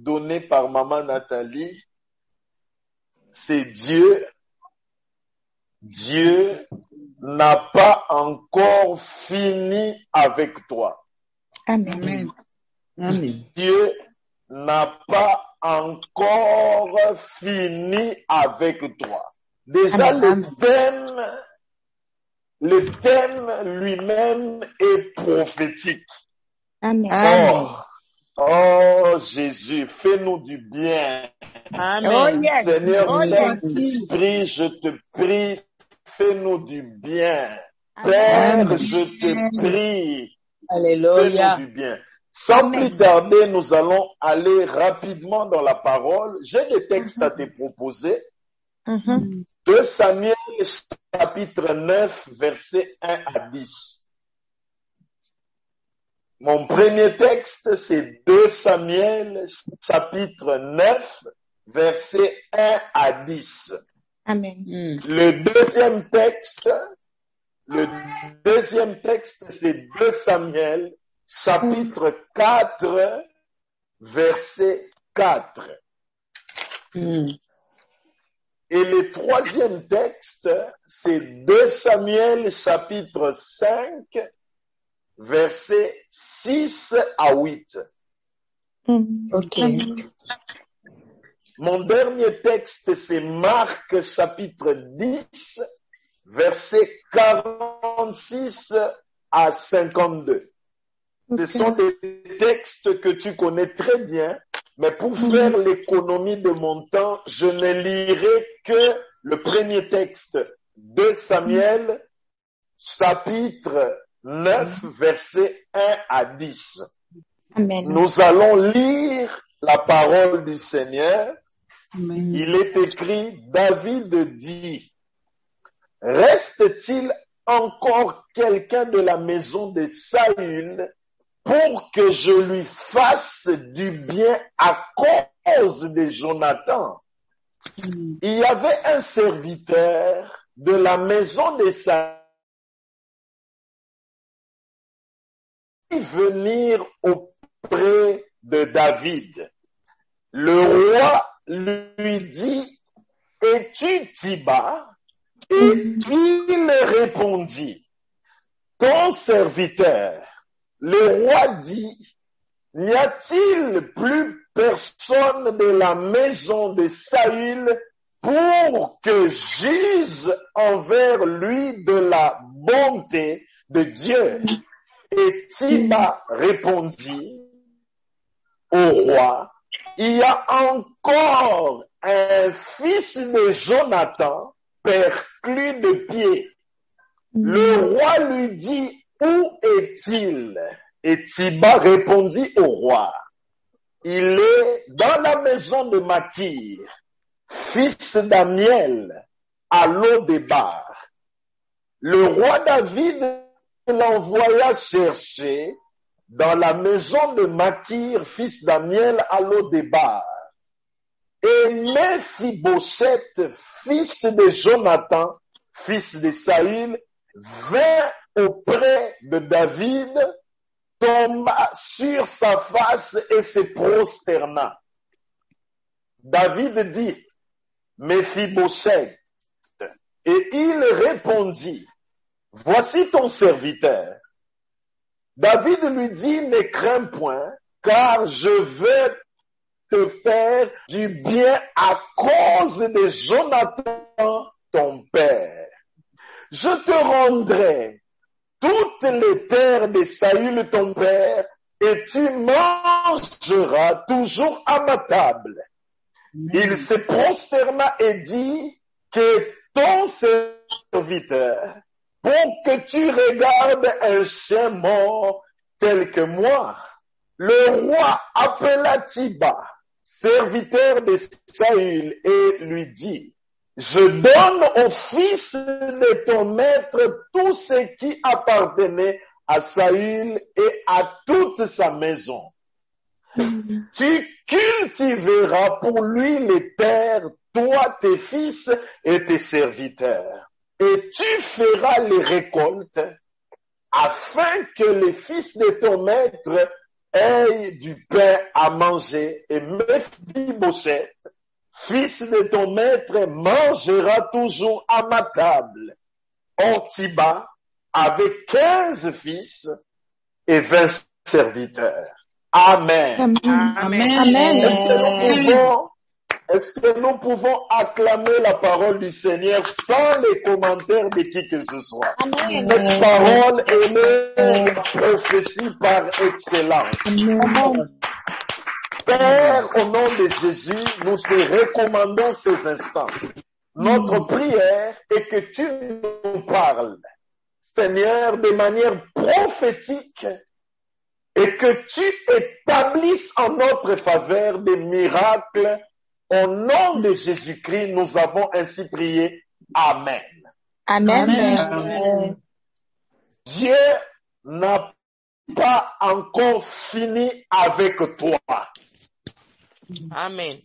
donné par Maman Nathalie, c'est Dieu. Dieu n'a pas encore fini avec toi. Amen. Amen. Dieu n'a pas encore fini avec toi. Déjà, Amen. le thème lui-même est prophétique. Amen. Oh Jésus, fais-nous du bien. Amen. Oh yes. Seigneur Oh yes. Saint-Esprit, je te prie, fais-nous du bien. Amen. Père, je te prie, fais-nous Alléluia. du bien. Sans Amen. plus tarder, nous allons aller rapidement dans la parole. J'ai des textes à te proposer. Mhm. 2 Samuel chapitre 9, versets 1 à 10. Mon premier texte, c'est 2 Samuel chapitre 9, versets 1 à 10. Amen. Le deuxième texte, c'est 2 Samuel chapitre 4, verset 4. Et le troisième texte, c'est 2 Samuel chapitre 5, versets 6 à 8. Ok. Mon dernier texte, c'est Marc chapitre 10, versets 46 à 52. Ce sont des textes que tu connais très bien, mais pour faire l'économie de mon temps, je ne lirai que le premier texte, 2 Samuel, chapitre 9, versets 1 à 10. Amen. Nous allons lire la parole du Seigneur. Il est écrit, David dit, « Reste-t-il encore quelqu'un de la maison de Saül pour que je lui fasse du bien à cause de Jonathan? » Il y avait un serviteur de la maison de Saül qui venir auprès de David. Le roi lui dit, « Es-tu Tiba? » Et il répondit, « Ton serviteur. » Le roi dit, « N'y a-t-il plus personne de la maison de Saül pour que j'use envers lui de la bonté de Dieu? » Et Tiba répondit au roi, « Il y a encore un fils de Jonathan perclus de pied. » Le roi lui dit, « Où est-il? » Et Tiba répondit au roi, « Il est dans la maison de Makir, fils d'Amiel, à Lo-Débar. » Le roi David l'envoya chercher dans la maison de Makir, fils d'Amiel, à Lo-Débar. Et Méphibosheth, fils de Jonathan, fils de Saül, vint auprès de David, tomba sur sa face et se prosterna. David dit, Méphibosheth, et il répondit, voici ton serviteur. David lui dit, ne crains point, car je veux te faire du bien à cause de Jonathan, ton père. Je te rendrai toutes les terres de Saül, ton père, et tu mangeras toujours à ma table. Il se prosterna et dit que ton serviteur, pour que tu regardes un chien mort tel que moi. Le roi appela Tiba, serviteur de Saül, et lui dit, je donne au fils de ton maître tout ce qui appartenait à Saül et à toute sa maison. Tu cultiveras pour lui les terres, toi, tes fils et tes serviteurs. Et tu feras les récoltes afin que les fils de ton maître aie du pain à manger, et Méphibosheth, fils de ton maître, mangera toujours à ma table. Or Tiba avait 15 fils et 20 serviteurs. Amen. Amen. Est-ce que nous pouvons acclamer la parole du Seigneur sans les commentaires de qui que ce soit? Amen. Cette parole est une prophétie par excellence. Amen. Père, au nom de Jésus, nous te recommandons ces instants. Notre prière est que tu nous parles, Seigneur, de manière prophétique et que tu établisses en notre faveur des miracles. Au nom de Jésus-Christ, nous avons ainsi prié. Amen. Amen. Dieu n'a pas encore fini avec toi. Amen.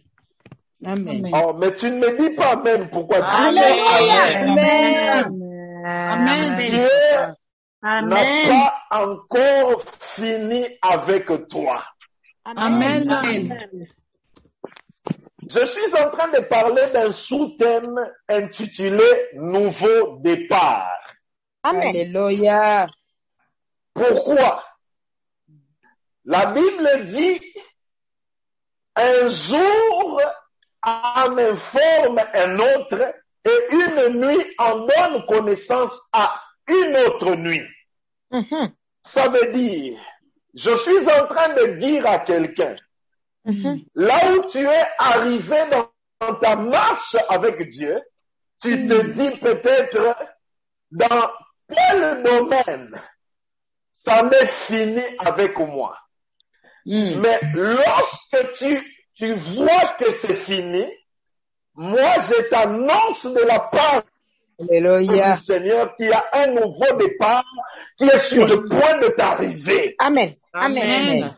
Amen. Oh, mais tu ne me dis pas Amen. Pourquoi? Amen. Amen. Dieu n'a pas encore fini avec toi. Amen. Je suis en train de parler d'un sous-thème intitulé Nouveau départ. Alléluia. Pourquoi? La Bible dit un jour en informe un autre et une nuit en donne connaissance à une autre nuit. Ça veut dire, je suis en train de dire à quelqu'un, là où tu es arrivé dans ta marche avec Dieu, tu te dis peut-être dans quel domaine ça m'est fini avec moi. Mais lorsque tu vois que c'est fini, moi je t'annonce de la part Alléluia. du Seigneur qu'il y a un nouveau départ qui est sur le point de t'arriver. Amen. Amen.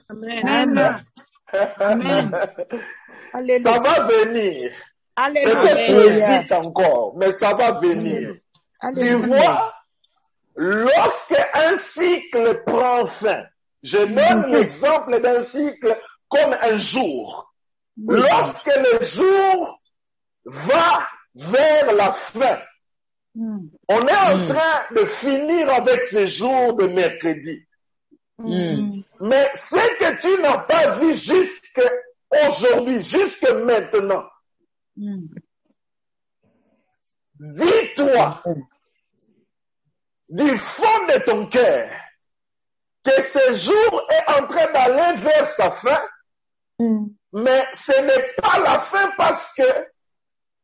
Ça va venir. Peut-être vite encore, mais ça va venir. Tu vois, lorsque un cycle prend fin, je donne l'exemple d'un cycle comme un jour. Lorsque le jour va vers la fin, on est en train de finir avec ce jour de mercredi. Mais ce que tu n'as pas vu jusqu'à aujourd'hui, jusqu'à maintenant, dis-toi du fond de ton cœur que ce jour est en train d'aller vers sa fin, mais ce n'est pas la fin parce que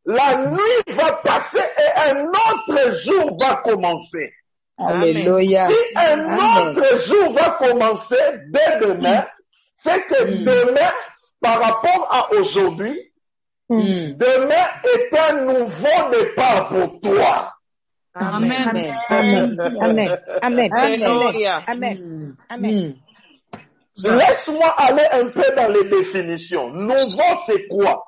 la nuit va passer et un autre jour va commencer. Alléluia. Si un autre jour va commencer dès demain, c'est que demain, par rapport à aujourd'hui, demain est un nouveau départ pour toi. Amen. Laisse-moi aller un peu dans les définitions. Nouveau, c'est quoi?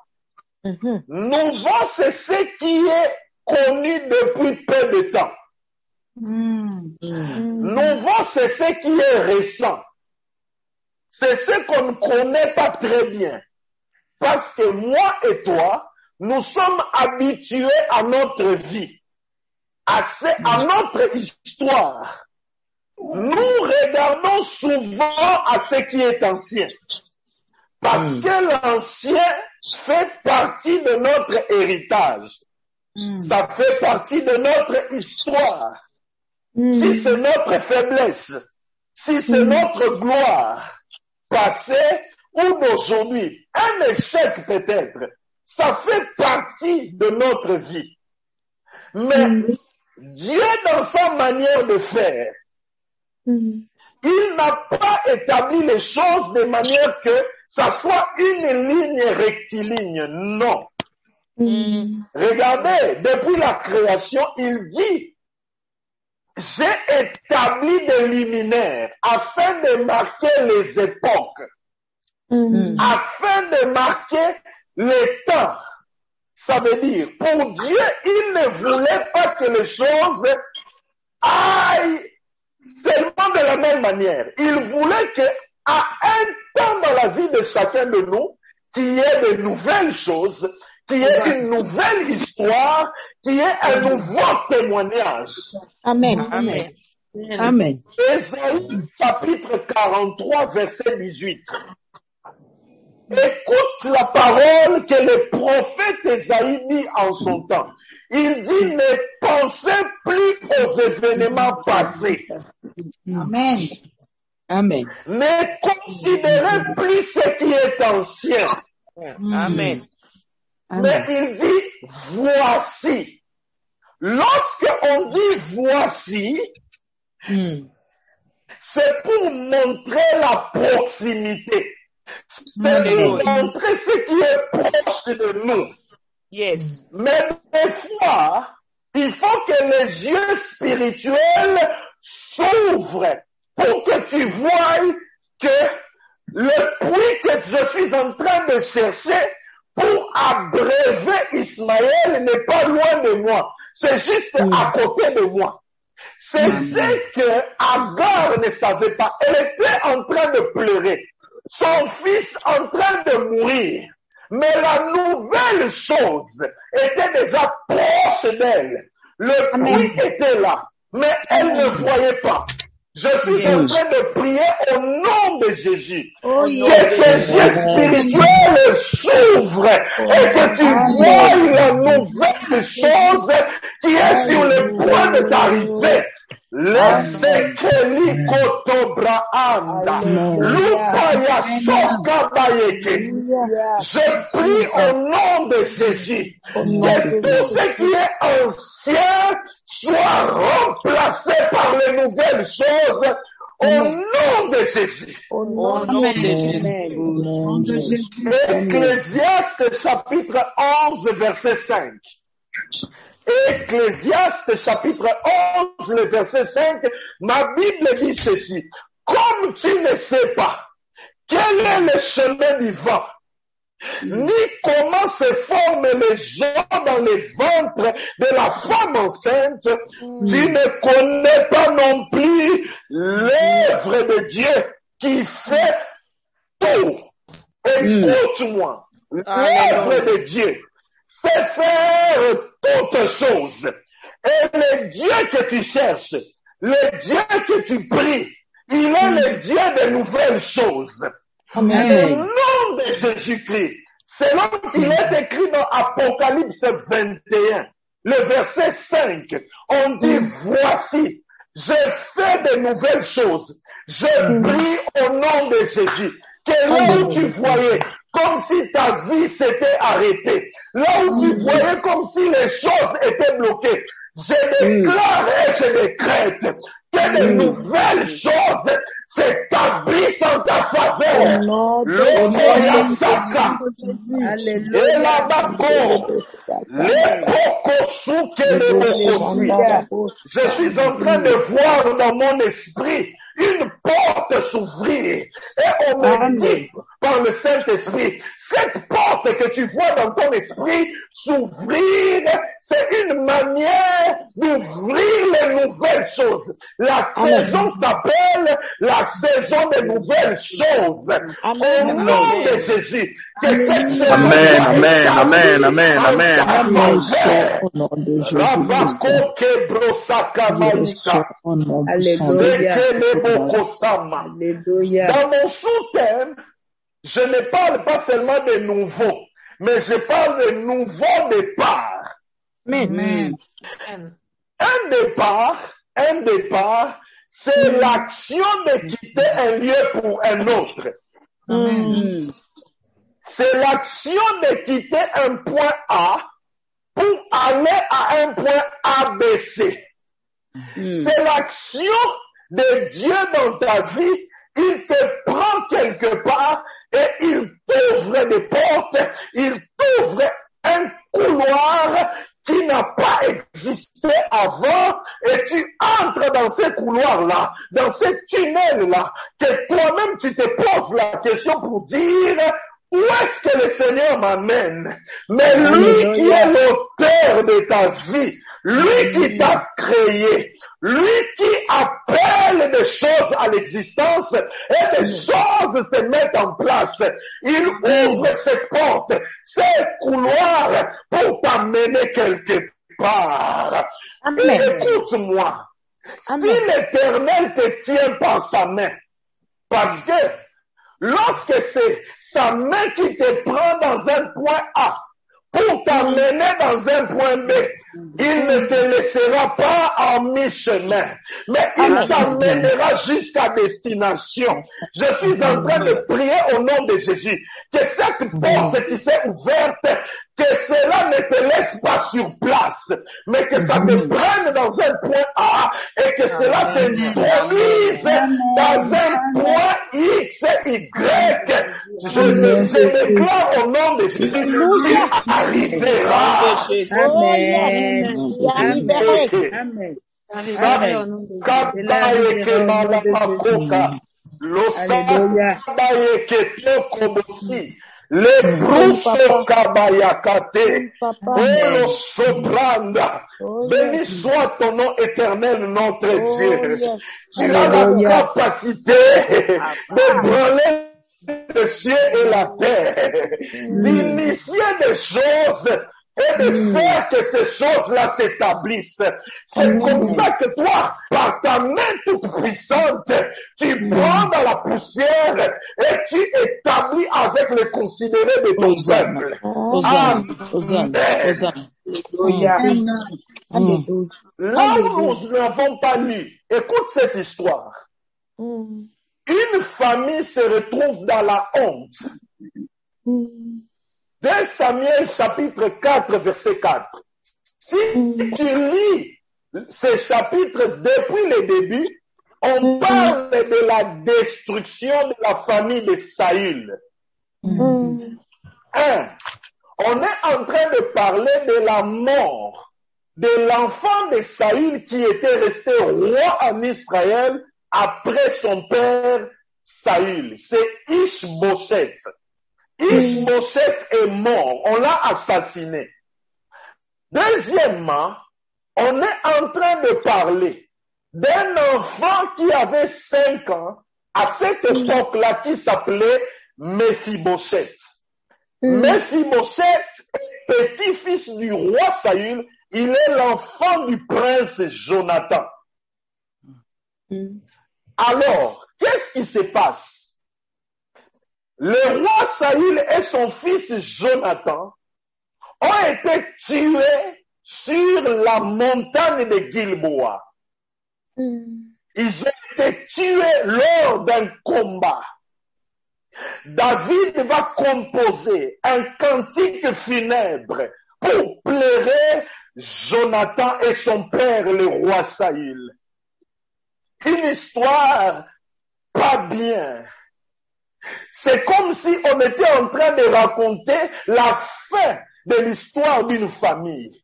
Nouveau, c'est ce qui est connu depuis peu de temps. Nouveau, c'est ce qui est récent. C'est ce qu'on ne connaît pas très bien. Parce que moi et toi, nous sommes habitués à notre vie, à notre histoire. Nous regardons souvent à ce qui est ancien. Parce que l'ancien fait partie de notre héritage. Ça fait partie de notre histoire. Si c'est notre faiblesse, si c'est notre gloire, passée ou d'aujourd'hui, un échec peut-être, ça fait partie de notre vie. Mais Dieu, dans sa manière de faire, il n'a pas établi les choses de manière que ça soit une ligne rectiligne. Non. Regardez, depuis la création, il dit, j'ai établi des luminaires afin de marquer les époques, afin de marquer les temps. Ça veut dire, pour Dieu, il ne voulait pas que les choses aillent seulement de la même manière. Il voulait que à un temps dans la vie de chacun de nous, qu'il y ait de nouvelles choses, qu'il y ait une nouvelle histoire, qu'il y ait un nouveau témoignage. Amen. Amen. Amen. Ésaïe chapitre 43, verset 18. Écoute la parole que le prophète Ésaïe dit en son temps. Il dit, ne pensez plus aux événements passés. Amen. Amen. Ne considérez plus ce qui est ancien. Amen. Mais il dit, voici. Lorsque on dit voici, c'est pour montrer la proximité. C'est pour montrer ce qui est proche de nous. Yes. Mais des fois, il faut que les yeux spirituels s'ouvrent pour que tu voies que le puits que je suis en train de chercher pour abréver Ismaël n'est pas loin de moi. C'est juste à côté de moi. C'est ce que Agar ne savait pas. Elle était en train de pleurer. Son fils en train de mourir. Mais la nouvelle chose était déjà proche d'elle. Le puits était là. Mais elle ne voyait pas. Je suis en train de prier au nom de Jésus. Que tes yeux spirituels s'ouvrent et que tu vois la nouvelle chose qui est sur le point de t'arriver. Lesekeli kotobra anda. Lupaya soka bayeke. Je prie au nom de Jésus que tout ce qui est ancien soit remplacé par les nouvelles choses au nom de Jésus. Au nom de Jésus. Ecclésiaste chapitre 11 verset 5. Ecclésiaste chapitre 11, le verset 5, ma Bible dit ceci. Comme tu ne sais pas quel est le chemin du vent, ni comment se forment les os dans les ventres de la femme enceinte, tu ne connais pas non plus l'œuvre de Dieu qui fait tout. Écoute-moi, l'œuvre de Dieu, c'est faire toutes choses. Et le Dieu que tu cherches, le Dieu que tu pries, il est le Dieu de nouvelles choses. Amen. Au nom de Jésus-Christ, selon qu'il est écrit dans Apocalypse 21, le verset 5, on dit, voici, je fais de nouvelles choses. Je prie au nom de Jésus. Que là où tu voyais, comme si ta vie s'était arrêtée, là où tu voyais comme si les choses étaient bloquées, je déclare et je décrète que de nouvelles choses s'établissent en ta faveur. L'Okoyasaka, et la Bako, les Pokosuke, les Bokosi. Je suis en train de voir dans mon esprit une porte s'ouvrir. Et on me dit par le Saint-Esprit, cette porte que tu vois dans ton esprit s'ouvrir, c'est une manière d'ouvrir les nouvelles choses. La saison s'appelle la saison des nouvelles choses. Au nom de Jésus. Amen, amen, amen, amen, amen. Au nom de Jésus. Alléluia. Dans mon sous-thème, je ne parle pas seulement de nouveau, mais je parle de nouveau départ. Amen. Un départ, c'est l'action de quitter un lieu pour un autre. C'est l'action de quitter un point A pour aller à un point ABC. C'est l'action de Dieu dans ta vie. Il te prend quelque part et il t'ouvre des portes, il t'ouvre un couloir qui n'a pas existé avant et tu entres dans ce couloir-là, dans ce tunnel-là, que toi-même tu te poses la question pour dire où est-ce que le Seigneur m'amène? Mais lui qui est l'auteur de ta vie, lui qui t'a créé, Lui qui appelle des choses à l'existence et des choses se mettent en place. Il ouvre ses portes, ses couloirs pour t'amener quelque part. Et écoute-moi, si l'Éternel te tient par sa main, parce que lorsque c'est sa main qui te prend dans un point A pour t'amener dans un point B, il ne te laissera pas en mi-chemin, mais il t'amènera jusqu'à destination. Je suis en train de prier au nom de Jésus, que cette porte qui s'est ouverte, que cela ne te laisse pas sur place, mais que ça te prenne dans un point A et que cela te produise dans un point X et Y. Je déclare au nom de Jésus qu'il arrivera. Le brusso kabayakate, le sopranda. Béni soit ton nom éternel, notre Dieu. Tu as la capacité de brûler le ciel et la terre, d'initier des choses et de faire que ces choses-là s'établissent. C'est comme ça que toi, par ta main toute puissante, tu prends dans la poussière et tu établis avec le considéré de ton peuple. Là où nous n'avons pas lu, écoute cette histoire. Une famille se retrouve dans la honte. 2 Samuel chapitre 4 verset 4. Si tu lis ce chapitre depuis le début, on parle de la destruction de la famille de Saül. On est en train de parler de la mort de l'enfant de Saül qui était resté roi en Israël après son père Saül. C'est Ish-Bosheth. Ish-Bosheth est mort, on l'a assassiné. Deuxièmement, on est en train de parler d'un enfant qui avait 5 ans à cette époque-là qui s'appelait Mephibosheth. Mephibosheth est petit-fils du roi Saül, il est l'enfant du prince Jonathan. Alors, qu'est-ce qui se passe? Le roi Saül et son fils Jonathan ont été tués sur la montagne de Gilboa. Ils ont été tués lors d'un combat. David va composer un cantique funèbre pour pleurer Jonathan et son père, le roi Saül. Une histoire pas bien. C'est comme si on était en train de raconter la fin de l'histoire d'une famille.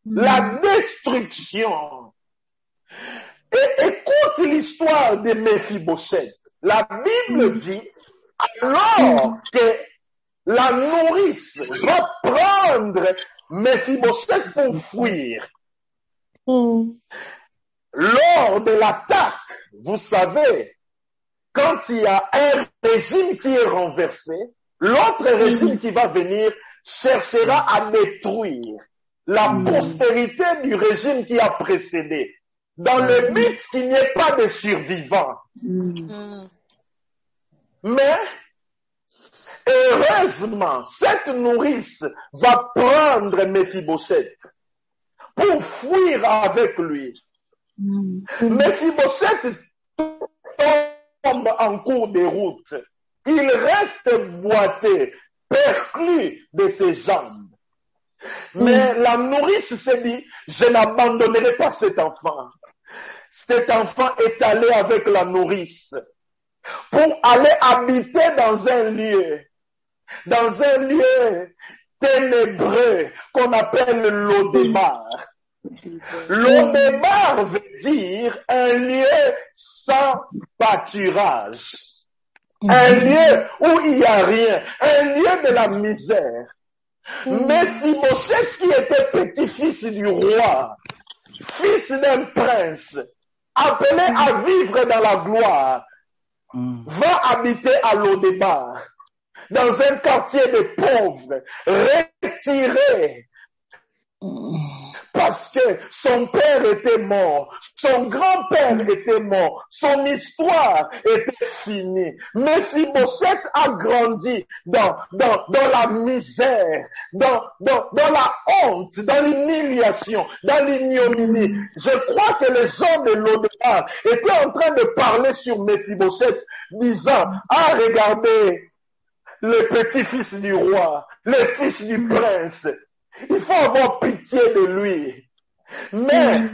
La destruction. Et écoute l'histoire de Mephibosheth. La Bible dit, alors que la nourrice va prendre Mephibosheth pour fuir. Lors de l'attaque, vous savez, quand il y a un régime qui est renversé, l'autre régime qui va venir cherchera à détruire la postérité du régime qui a précédé, dans le but qu'il n'y ait pas de survivants. Mais, heureusement, cette nourrice va prendre Mephibosheth pour fuir avec lui. Mephibosheth tombe en cours de route. Il reste boité, perclus de ses jambes. Mais la nourrice s'est dit, je n'abandonnerai pas cet enfant. Cet enfant est allé avec la nourrice pour aller habiter dans un lieu ténébreux qu'on appelle l'Odébar. L'Odébar veut dire un lieu sans pâturage, un lieu où il n'y a rien, un lieu de la misère. Mephibosheth qui était petit-fils du roi, fils d'un prince, appelé à vivre dans la gloire, va habiter à Lo-Débar, dans un quartier de pauvres, retiré, parce que son père était mort, son grand-père était mort, son histoire était finie. Mephibosheth a grandi dans la misère, dans la honte, dans l'humiliation, dans l'ignominie. Je crois que les gens de Lo-Débar étaient en train de parler sur Mephibosheth, disant, ah, regardez, le petit-fils du roi, le fils du prince. Il faut avoir pitié de lui. Mais,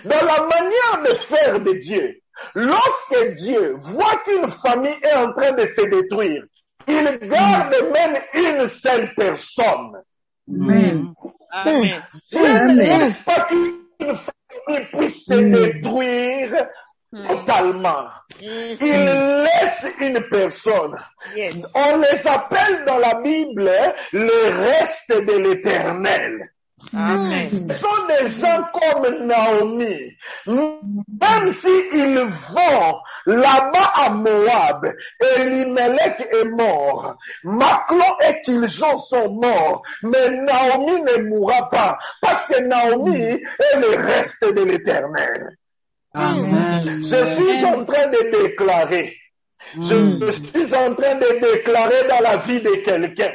dans la manière de faire de Dieu, lorsque Dieu voit qu'une famille est en train de se détruire, il garde même une seule personne. Amen. Amen. Dieu ne laisse pas qu'une famille puisse se détruire totalement. Il laisse une personne. Yes. On les appelle dans la Bible les restes de l'Éternel. Amen. Ce sont des gens comme Naomi. Même s'ils vont là-bas à Moab, Elimelech est mort, Machlon et Kiljon sont morts, mais Naomi ne mourra pas, parce que Naomi est le reste de l'Éternel. Amen. Je suis en train de déclarer, je suis en train de déclarer dans la vie de quelqu'un,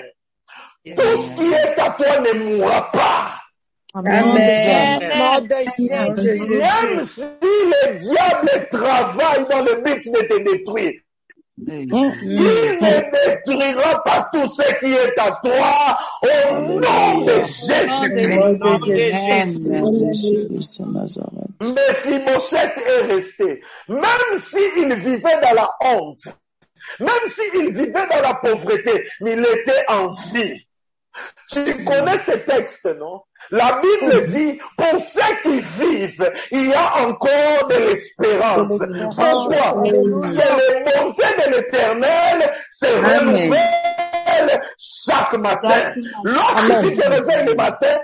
tout ce qui est à toi ne mourra pas. Amen. Même si le diable travaille dans le but de te détruire, il ne détruira pas tout ce qui est à toi au nom de Jésus-Christ. Mephibosheth est resté. Même s'il vivait dans la honte, même s'il vivait dans la pauvreté, mais il était en vie. Tu connais ce texte, non? La Bible dit, pour ceux qui vivent, il y a encore de l'espérance. Pourquoi? Parce que les bontés de l'Éternel se renouvellent chaque matin. Lorsque tu te réveilles le matin,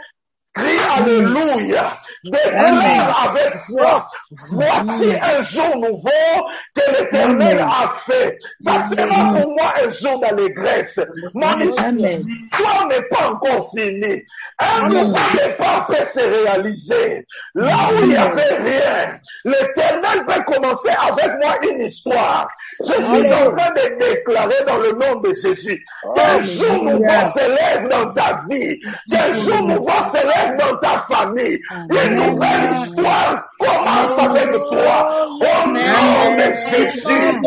crie Alléluia, déclare avec foi, voici un jour nouveau que l'Éternel a fait. Ça sera pour moi un jour d'allégresse. Mon histoire n'est pas encore finie. Un nouveau départ peut se réaliser. Là où il n'y avait rien, l'Éternel peut commencer avec moi une histoire. Je suis en train de déclarer dans le nom de Jésus qu'un jour nouveau se lève dans ta vie, qu'un jour nouveau se lève dans ta famille. Une nouvelle histoire commence avec toi. Au nom de Jésus.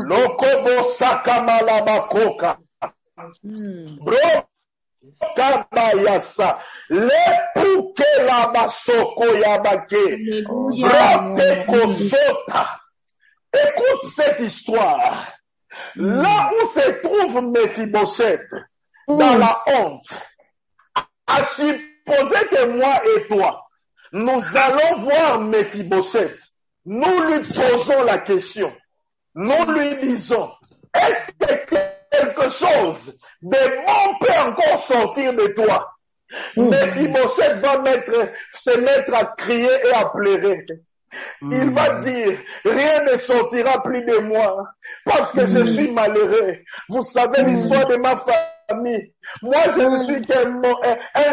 Lokobo sakamala makoka. Bro kabayasa. Lepuke la basoko yabake. Brote kosota. Écoute cette histoire. Là où se trouve Mephibosheth, dans la honte, à supposer que moi et toi, nous allons voir Mephibosheth, nous lui posons la question, nous lui disons, est-ce que quelque chose de bon peut encore sortir de toi? Mephibosheth va se mettre à crier et à pleurer. Il va dire, rien ne sortira plus de moi, parce que je suis malheureux. Vous savez l'histoire de ma famille. Moi, je ne suis qu'un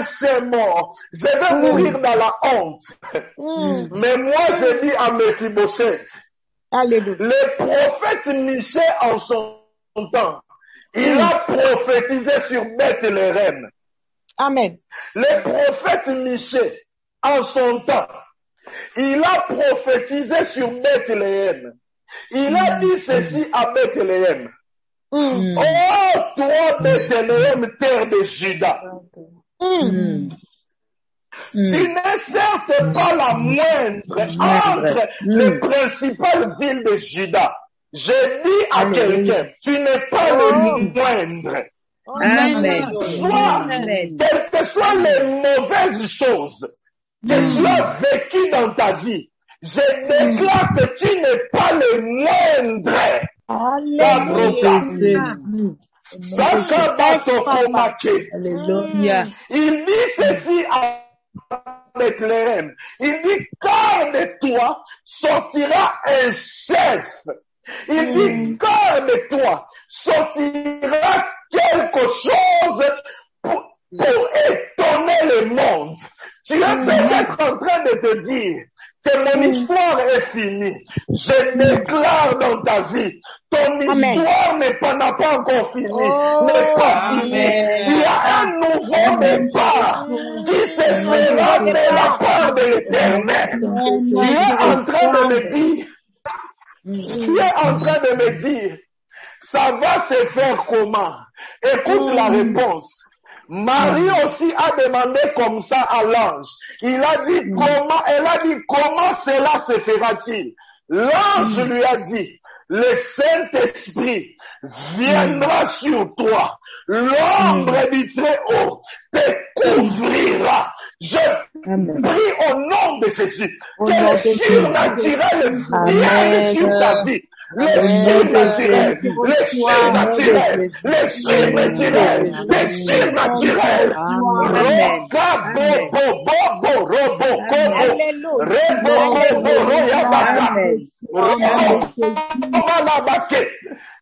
chien mort. Je vais mourir dans la honte. Mais moi, je dis à Mephibosheth, le prophète Michée en son temps, il a prophétisé sur Bethléem. Amen. Le prophète Michée en son temps, il a prophétisé sur Bethléem. Il a dit ceci à Bethléem. Oh, toi, Bethléem, terre de Juda. Tu n'es certes pas la moindre entre les principales villes de Juda. Je dis à quelqu'un, tu n'es pas le moindre. Quelles que soient les mauvaises choses que tu as vécues dans ta vie, je déclare que tu n'es pas le moindre. Alléluia. Il dit ceci à Bethléem. Il dit, car de toi sortira un chef. Il dit, car de toi sortira quelque chose pour étonner le monde. Tu es peut-être en train de te dire que mon histoire est finie. Je déclare dans ta vie, ton histoire n'a pas encore fini, n'est pas finie. Il y a un nouveau départ qui se fera de la part de l'Éternel. Tu es en train de me dire, ça va se faire comment? Écoute la réponse. Marie aussi a demandé comme ça à l'ange. Il a dit elle a dit comment cela se fera-t-il? L'ange lui a dit, le Saint-Esprit viendra sur toi. L'ombre du Très-Haut te couvrira. Je prie au nom de Jésus que le surnaturel vienne sur ta vie. Le surnaturel.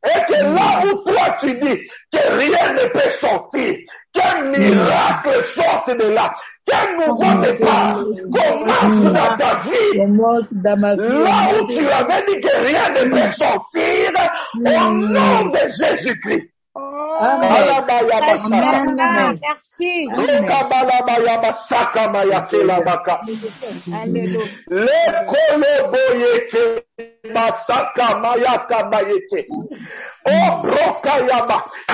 Et que là où toi tu dis que rien ne peut sortir, qu'un miracle sorte de là, qu'un nouveau départ commence dans ta vie, là où tu avais dit que rien ne peut sortir, au nom de Jésus-Christ. Amen. Merci. Il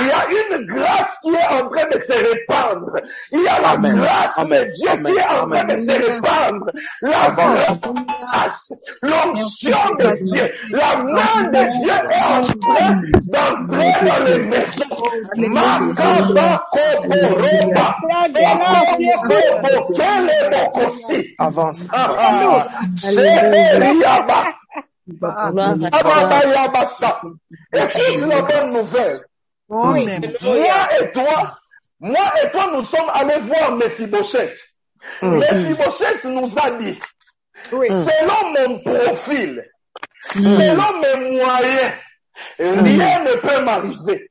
y a une grâce qui est en train de se répandre. Il y a la grâce de Dieu qui est en train de se répandre. La grâce, l'onction de Dieu, la main de Dieu est en train d'entrer dans les maisons. Avance. Écoute la bonne nouvelle. Oui. Moi et toi, nous sommes allés voir Mephibosheth. Mephibosheth nous a dit, selon mon profil, selon mes moyens, rien ne peut m'arriver.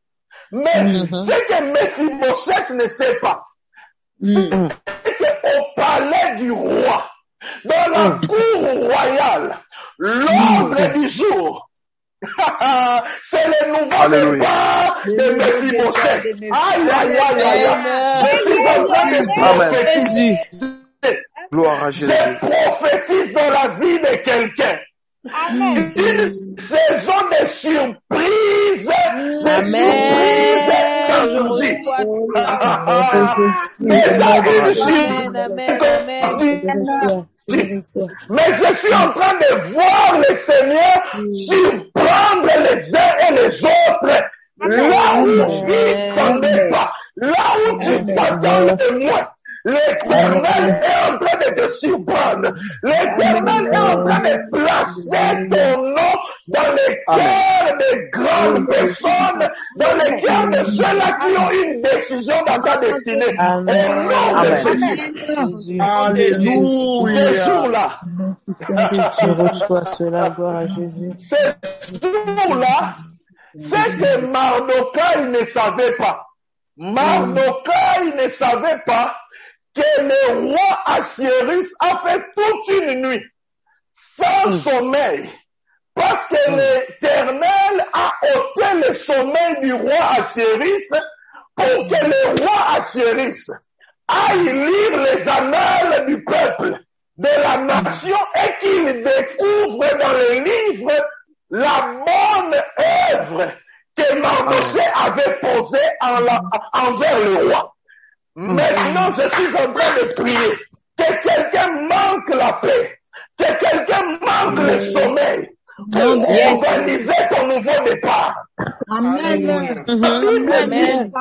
Mais ce que Mephibosheth ne sait pas, c'est qu'au palais du roi, dans la cour royale, l'ordre du jour, c'est le nouveau départ de Mephibosheth. Aïe, aïe, aïe, aïe. Je suis en train de prophétiser. Gloire à Jésus. Je prophétise dans la vie de quelqu'un. Une saison de surprise. Aujourd'hui. Déjà une surprise. Mais je suis en train de voir le Seigneur surprendre les uns et les autres. Là où il ne t'attendait pas. Là où tu t'attends de moi. L'Éternel est en train de te surprendre. L'Éternel est en train de placer ton nom dans les cœurs de grandes personnes, dans les cœurs de ceux-là qui ont une décision dans ta destinée. Au nom de Jésus. Alléluia. Ce jour-là. Je reçois cela, gloire à Jésus. Ce jour-là, c'est que Mardokhai ne savait pas. Mardokhai ne savait pas que le roi Assuérus a fait toute une nuit sans sommeil, parce que l'Éternel a ôté le sommeil du roi Assuérus pour que le roi Assuérus aille lire les annales du peuple, de la nation, et qu'il découvre dans les livres la bonne œuvre que Mardokhai avait posée envers le roi. Maintenant, je suis en train de prier que quelqu'un manque la paix, que quelqu'un manque le sommeil pour organiser ton nouveau départ. Amen. Amen.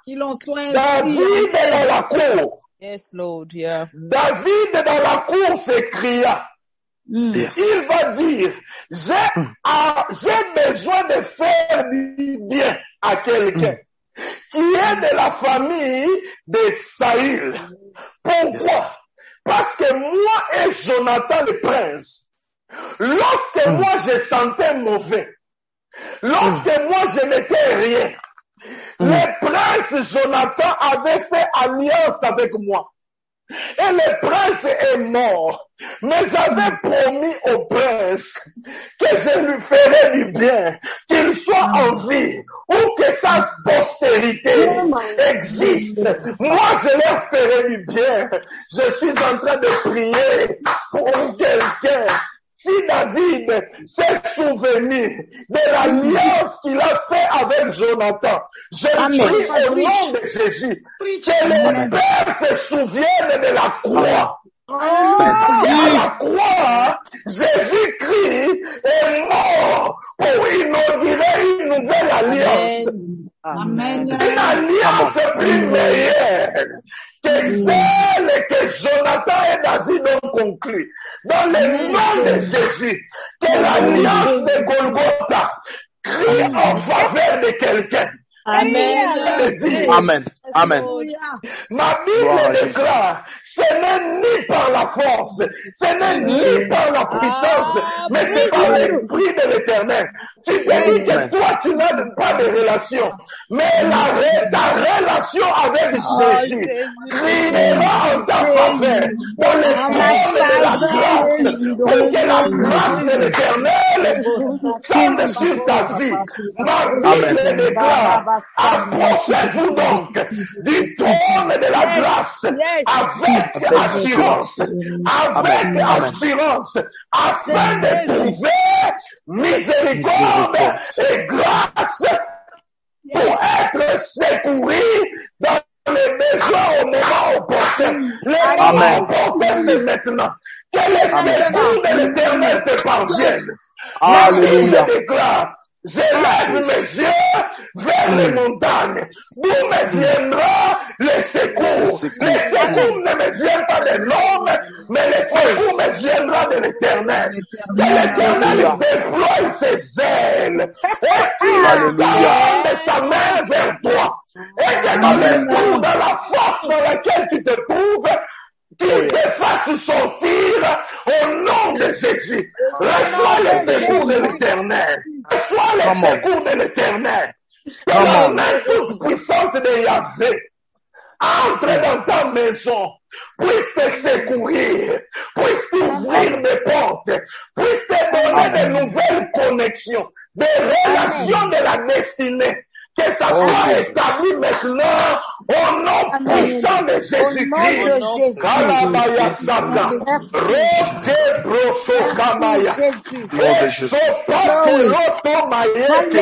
Qu'il en soit ainsi. David est dans la cour. Yes, Lord, yeah. David dans la cour s'écria. Il va dire, j'ai besoin de faire du bien à quelqu'un qui est de la famille de Saül. Pourquoi? Parce que moi et Jonathan le prince, lorsque moi je sentais mauvais, lorsque moi je n'étais rien, le prince Jonathan avait fait alliance avec moi. Et le prince est mort. Mais j'avais promis au prince que je lui ferais du bien, qu'il soit en vie, ou que sa postérité existe. Moi, je leur ferai du bien. Je suis en train de prier pour quelqu'un. Si David s'est souvenu de l'alliance qu'il a fait avec Jonathan, je prie au nom de Jésus que les pères se souviennent de la croix. Parce qu'à la croix, Jésus-Christ est mort pour inaugurer une nouvelle alliance. Amen. Une alliance plus meilleure que celle que Jonathan et David ont conclue. Dans le nom de Jésus, que l'alliance de Golgotha crie en faveur de quelqu'un. Amen. Amen. Amen. Ma Bible déclare, ce n'est ni par la force, ce n'est ni par la puissance, mais c'est par l'Esprit de l'Éternel. Tu te dis que toi, tu n'as pas de relation, mais ta relation avec Jésus criera en ta faveur dans le trône de la grâce, pour que la grâce de l'Éternel tombe sur ta vie. Ma Bible déclare, approchez-vous donc du trône de la grâce avec assurance, afin de trouver miséricorde et grâce pour être secouru dans les besoins au moment opportun. Le moment opportun, c'est maintenant. Que le secours de l'Éternel te parvienne. Alléluia. Je déclare, je lève mes yeux vers les montagnes. D'où me viendra le secours? Le secours ne me vient pas de l'homme, mais le secours me viendra de l'Éternel. Que l'Éternel déploie ses ailes et qu'il étende sa main vers toi. Et que dans le tour, dans la force dans laquelle tu te trouves, qu'il te fasse sortir au nom de Jésus. Reçois le secours de l'Éternel. Reçois le secours de l'Éternel. Que la main toute puissante de Yahvé entre dans ta maison, puisse te secourir, puisse t'ouvrir des portes, puisse te donner de nouvelles connexions, des relations de la destinée. Que ça soit établi maintenant au nom puissant de Jésus-Christ. Kalabaya Sata, Roke Broso Kamaya, Sopateroto Mayeke.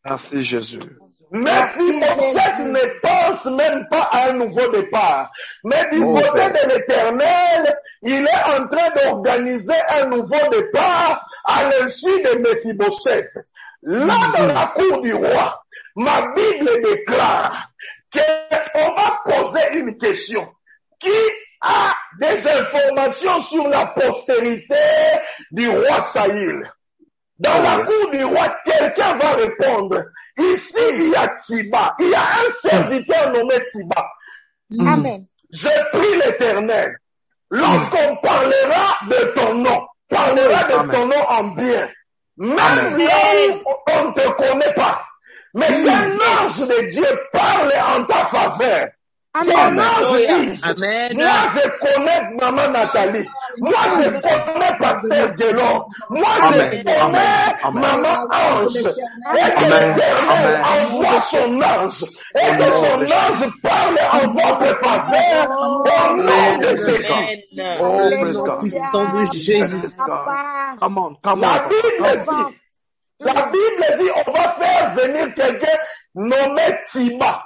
Merci Jésus. Mephibosheth ne pense même pas à un nouveau départ. Mais du côté de l'Éternel, il est en train d'organiser un nouveau départ à l'insu de Mephibosheth. Là, dans la cour du roi, ma Bible déclare qu'on va poser une question. Qui a des informations sur la postérité du roi Saül? Dans la cour du roi, quelqu'un va répondre. Ici, il y a Tiba. Il y a un serviteur nommé Tiba. Amen. Je prie l'Éternel. Lorsqu'on parlera de ton nom, parlera de ton nom en bien. Même là où on ne te connaît pas. Mais qu'un ange de Dieu parle en ta faveur. Qu'un ange dise, moi je connais Maman Nathalie. Moi je connais Pasteur Guélon. Moi je connais Maman Ange. Et que l'Éternel envoie son ange. Et que son ange parle en votre faveur au nom de Jésus. Le puissant de Jésus. La Bible dit, on va faire venir quelqu'un nommé Tiba.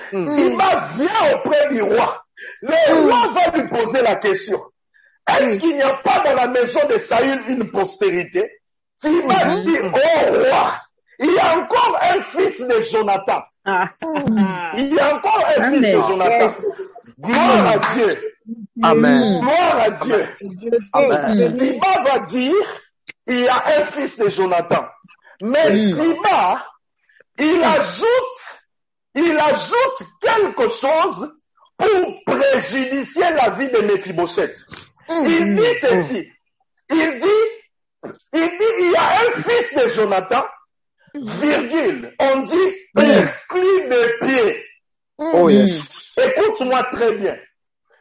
Tiba vient auprès du roi. Le roi va lui poser la question. Est-ce qu'il n'y a pas dans la maison de Saül une postérité? Tiba dit, oh roi, il y a encore un fils de Jonathan. Il y a encore un fils de Jonathan. Gloire à Dieu. Amen. Gloire à Dieu. Amen. Tiba va dire, il y a un fils de Jonathan. Mais Tiba, il ajoute quelque chose pour préjudicier la vie de Méphibosheth. Il dit ceci. Il dit, il y a un fils de Jonathan, virgule, on dit perclus de pied. Oh yes. Écoute-moi très bien.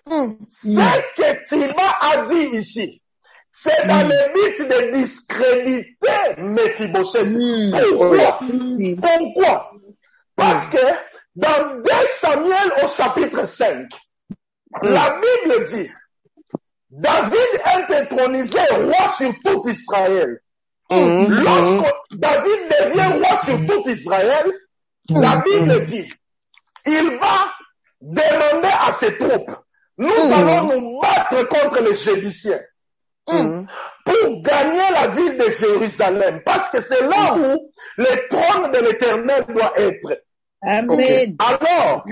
Ce que Tiba a dit ici, c'est dans le but de discréditer Méphibosheth. Pourquoi? Pourquoi? Parce que dans 2 Samuel au chapitre 5, la Bible dit, David est intronisé roi sur tout Israël. Lorsque David devient roi sur tout Israël, la Bible dit, il va demander à ses troupes, nous allons nous battre contre les Jébusiens pour gagner la ville de Jérusalem, parce que c'est là où le trône de l'Éternel doit être. Amen. Alors,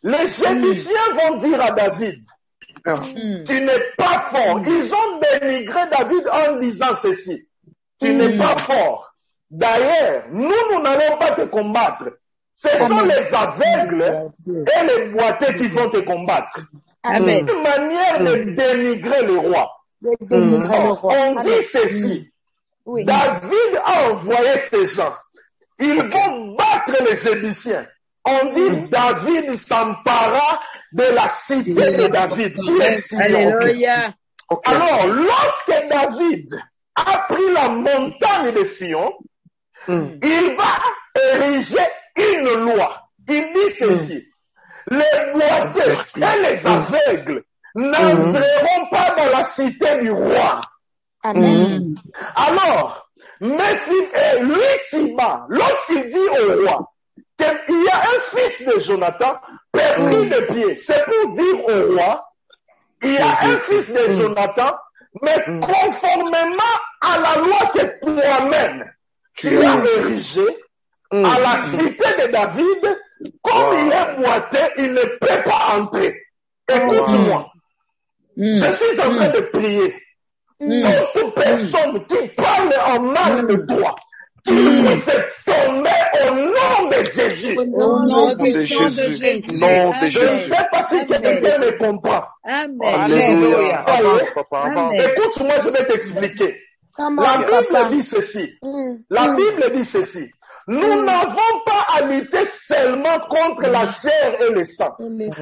les Jébusiens vont dire à David, tu n'es pas fort. Ils ont dénigré David en disant ceci. Tu n'es pas fort. D'ailleurs, nous n'allons pas te combattre. Ce sont les aveugles et les boiteux qui vont te combattre. Amen. Une manière de dénigrer le roi. On dit ceci. David a envoyé ces gens. Ils vont battre les Jébusiens. On dit David s'empara de la cité de David, qui est Sion. Alléluia. Alors, lorsque David a pris la montagne de Sion, il va ériger une loi. Il dit ceci. Les boiteux et les aveugles n'entreront pas dans la cité du roi. Amen. Alors, lui, Tiba, lorsqu'il dit au roi qu'il y a un fils de Jonathan perdu de pied, c'est pour dire au roi, il y a un fils de Jonathan, mais conformément à la loi que toi-même tu as érigée, à la cité de David, comme il est boiteux, il ne peut pas entrer. Écoute-moi, je suis en train de prier. Toute personne qui parle en mal de toi, qui puisse tomber au nom de Jésus. Au nom de Jésus. Je ne sais pas si quelqu'un me comprend. Amen. Alléluia. Avance, papa, avance. Écoute-moi, je vais t'expliquer. La Bible dit ceci. La Bible dit ceci. Nous n'avons pas à lutter seulement contre la chair et le sang,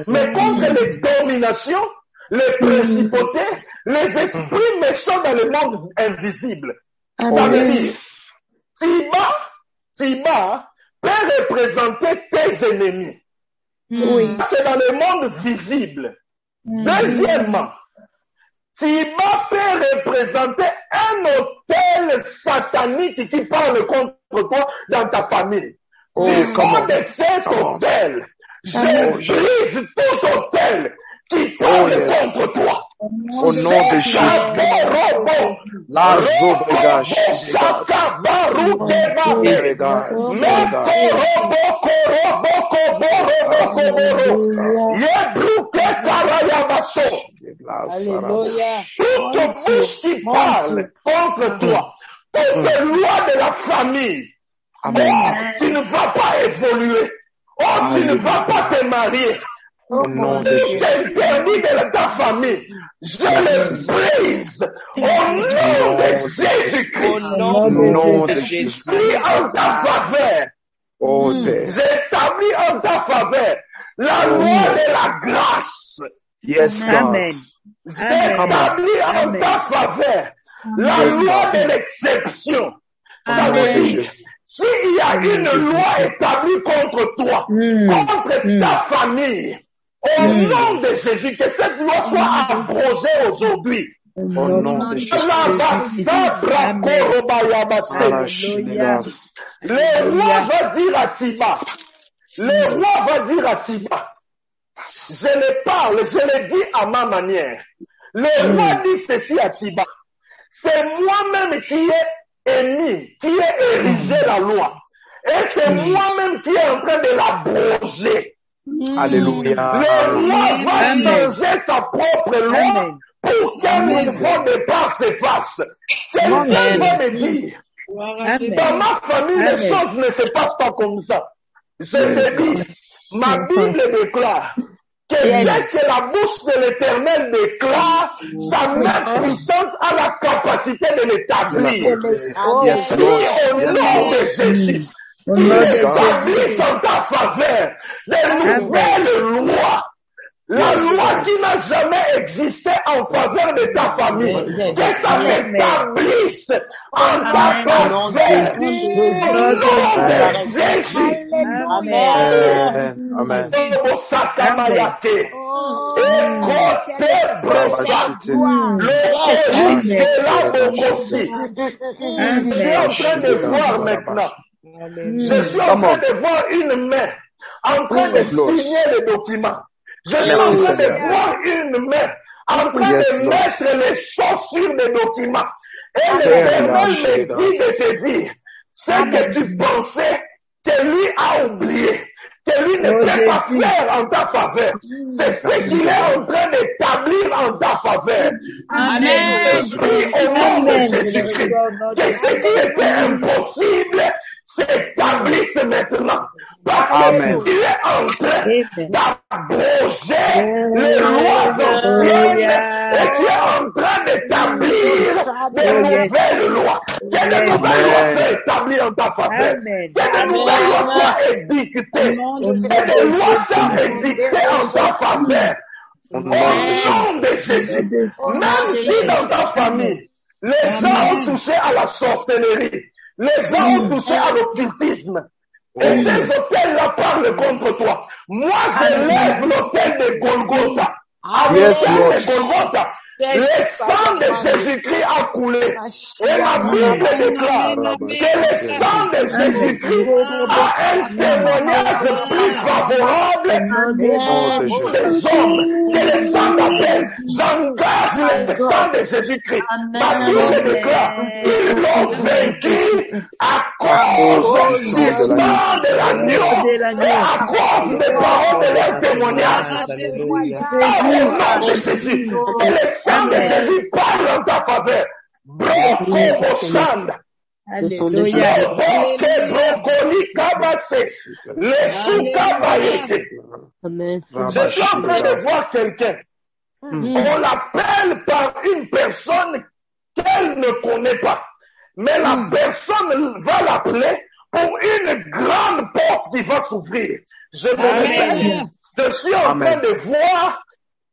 mais contre les dominations, les principautés, les esprits méchants dans le monde invisible. Ça veut dire, Tiba peut représenter tes ennemis. C'est dans le monde visible. Deuxièmement, Tiba peut représenter un autel satanique qui parle contre toi dans ta famille. Du nom de cet autel, je brise tout autel qui parle contre toi. Au nom de Jésus. La zobrigage. Alléluia. Toute bouche qui parle contre toi, toute loi de la famille, tu ne vas pas évoluer. Tu ne vas pas te marier. Au nom de Jésus. Interdit de ta famille, je le brise au nom de Jésus-Christ. Au nom de Jésus. J'établis en ta faveur. J'établis en ta faveur la loi de la grâce. Yes, God. Amen. J'établis en ta faveur la loi de l'exception. Ça veut dire, s'il y a une loi établie contre toi, contre ta famille, au nom de Jésus, que cette loi soit abrogée aujourd'hui. Au nom de Jésus. Le roi va dire à Tiba, je le parle, je le dis à ma manière. Le roi dit ceci à Tiba, c'est moi-même qui ai émis, qui ai érigé la loi. Et c'est moi-même qui est en train de l'abroger. Alléluia. Le roi va changer sa propre loi pour qu'un nouveau départ s'efface. Quelqu'un va me dire, dans ma famille, les choses ne se passent pas comme ça. Je te dis, ma Bible déclare que ce que la bouche de l'Éternel déclare, sa main puissante a la capacité de l'établir. Yes, Prie Lord. au Yes, nom Lord. de Jésus. Au Il nom de établisse Jésus. en ta faveur des nouvelles lois. La Yes, loi Lord. qui n'a jamais existé en faveur de ta famille, que ça s'établisse en ta faveur. Au nom de Jésus. Amen. Amen. Sakamaya-ke. Écoutez, brossa. Amen. Le c'est là Bokosi. Je suis en train de voir maintenant. Je suis en train de voir une main en train de signer les documents. Je suis en train de voir une main en train de mettre les choses sur les documents. Et l'Éternel me dit de te dire ce que tu pensais que lui a oublié, que lui ne peut pas faire en ta faveur. C'est ce qu'il est en train d'établir en ta faveur. Amen. Je prie au nom de Jésus-Christ que ce qui était impossible s'établisse maintenant. Parce qu'il est en train d'abroger les lois anciennes et tu es en train d'établir de nouvelles lois. Que de nouvelles lois soient établies en ta faveur. Que de nouvelles lois soient édictées. Que des lois soient édictées en ta faveur. Au nom de Jésus. Même si dans ta famille, les gens ont touché à la sorcellerie, les gens ont touché à l'occultisme, et ces hôtels-là parlent contre toi. Moi, je lève l'hôtel de Golgotha. À l'hôtel de Golgotha, le sang de Jésus-Christ a coulé. Et ma Bible déclare que le sang de Jésus-Christ a un témoignage plus favorable pour les hommes que le sang d'Abel. J'engage le sang de Jésus-Christ. Ma Bible déclare qu'ils l'ont vaincu à cause du sang de l'agneau et à cause des paroles de leur témoignage. Au nom de Jésus, que le sang de Jésus parle en ta faveur. Broko Boshanda. Alléluia. Boke Brokoli Kabase. Le Soukabayete. Amen. Je suis en train de voir quelqu'un. On l'appelle par une personne qu'elle ne connaît pas. Mais la personne va l'appeler pour une grande porte qui va s'ouvrir. Je me répète. Je suis en train de voir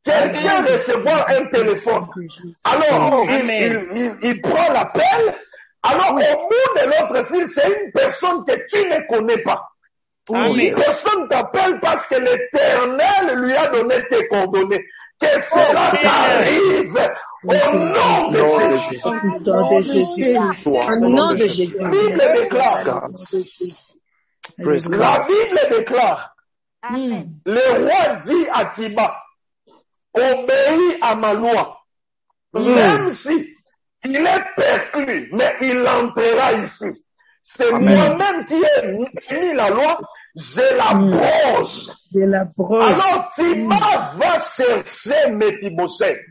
quelqu'un recevoir un téléphone. Alors, il prend l'appel. Alors, au bout de l'autre fil, c'est une personne que tu ne connais pas. Une personne t'appelle parce que l'Éternel lui a donné tes coordonnées. Que cela t'arrive au nom de Jésus. Au nom de Jésus. La Bible déclare. La Bible déclare. Le roi dit à Tiba, obéis à ma loi. Même si il est perclus, mais il entrera ici. C'est moi-même qui ai mis la loi, je l'abroge. Alors Tiba va chercher Mephibosheth.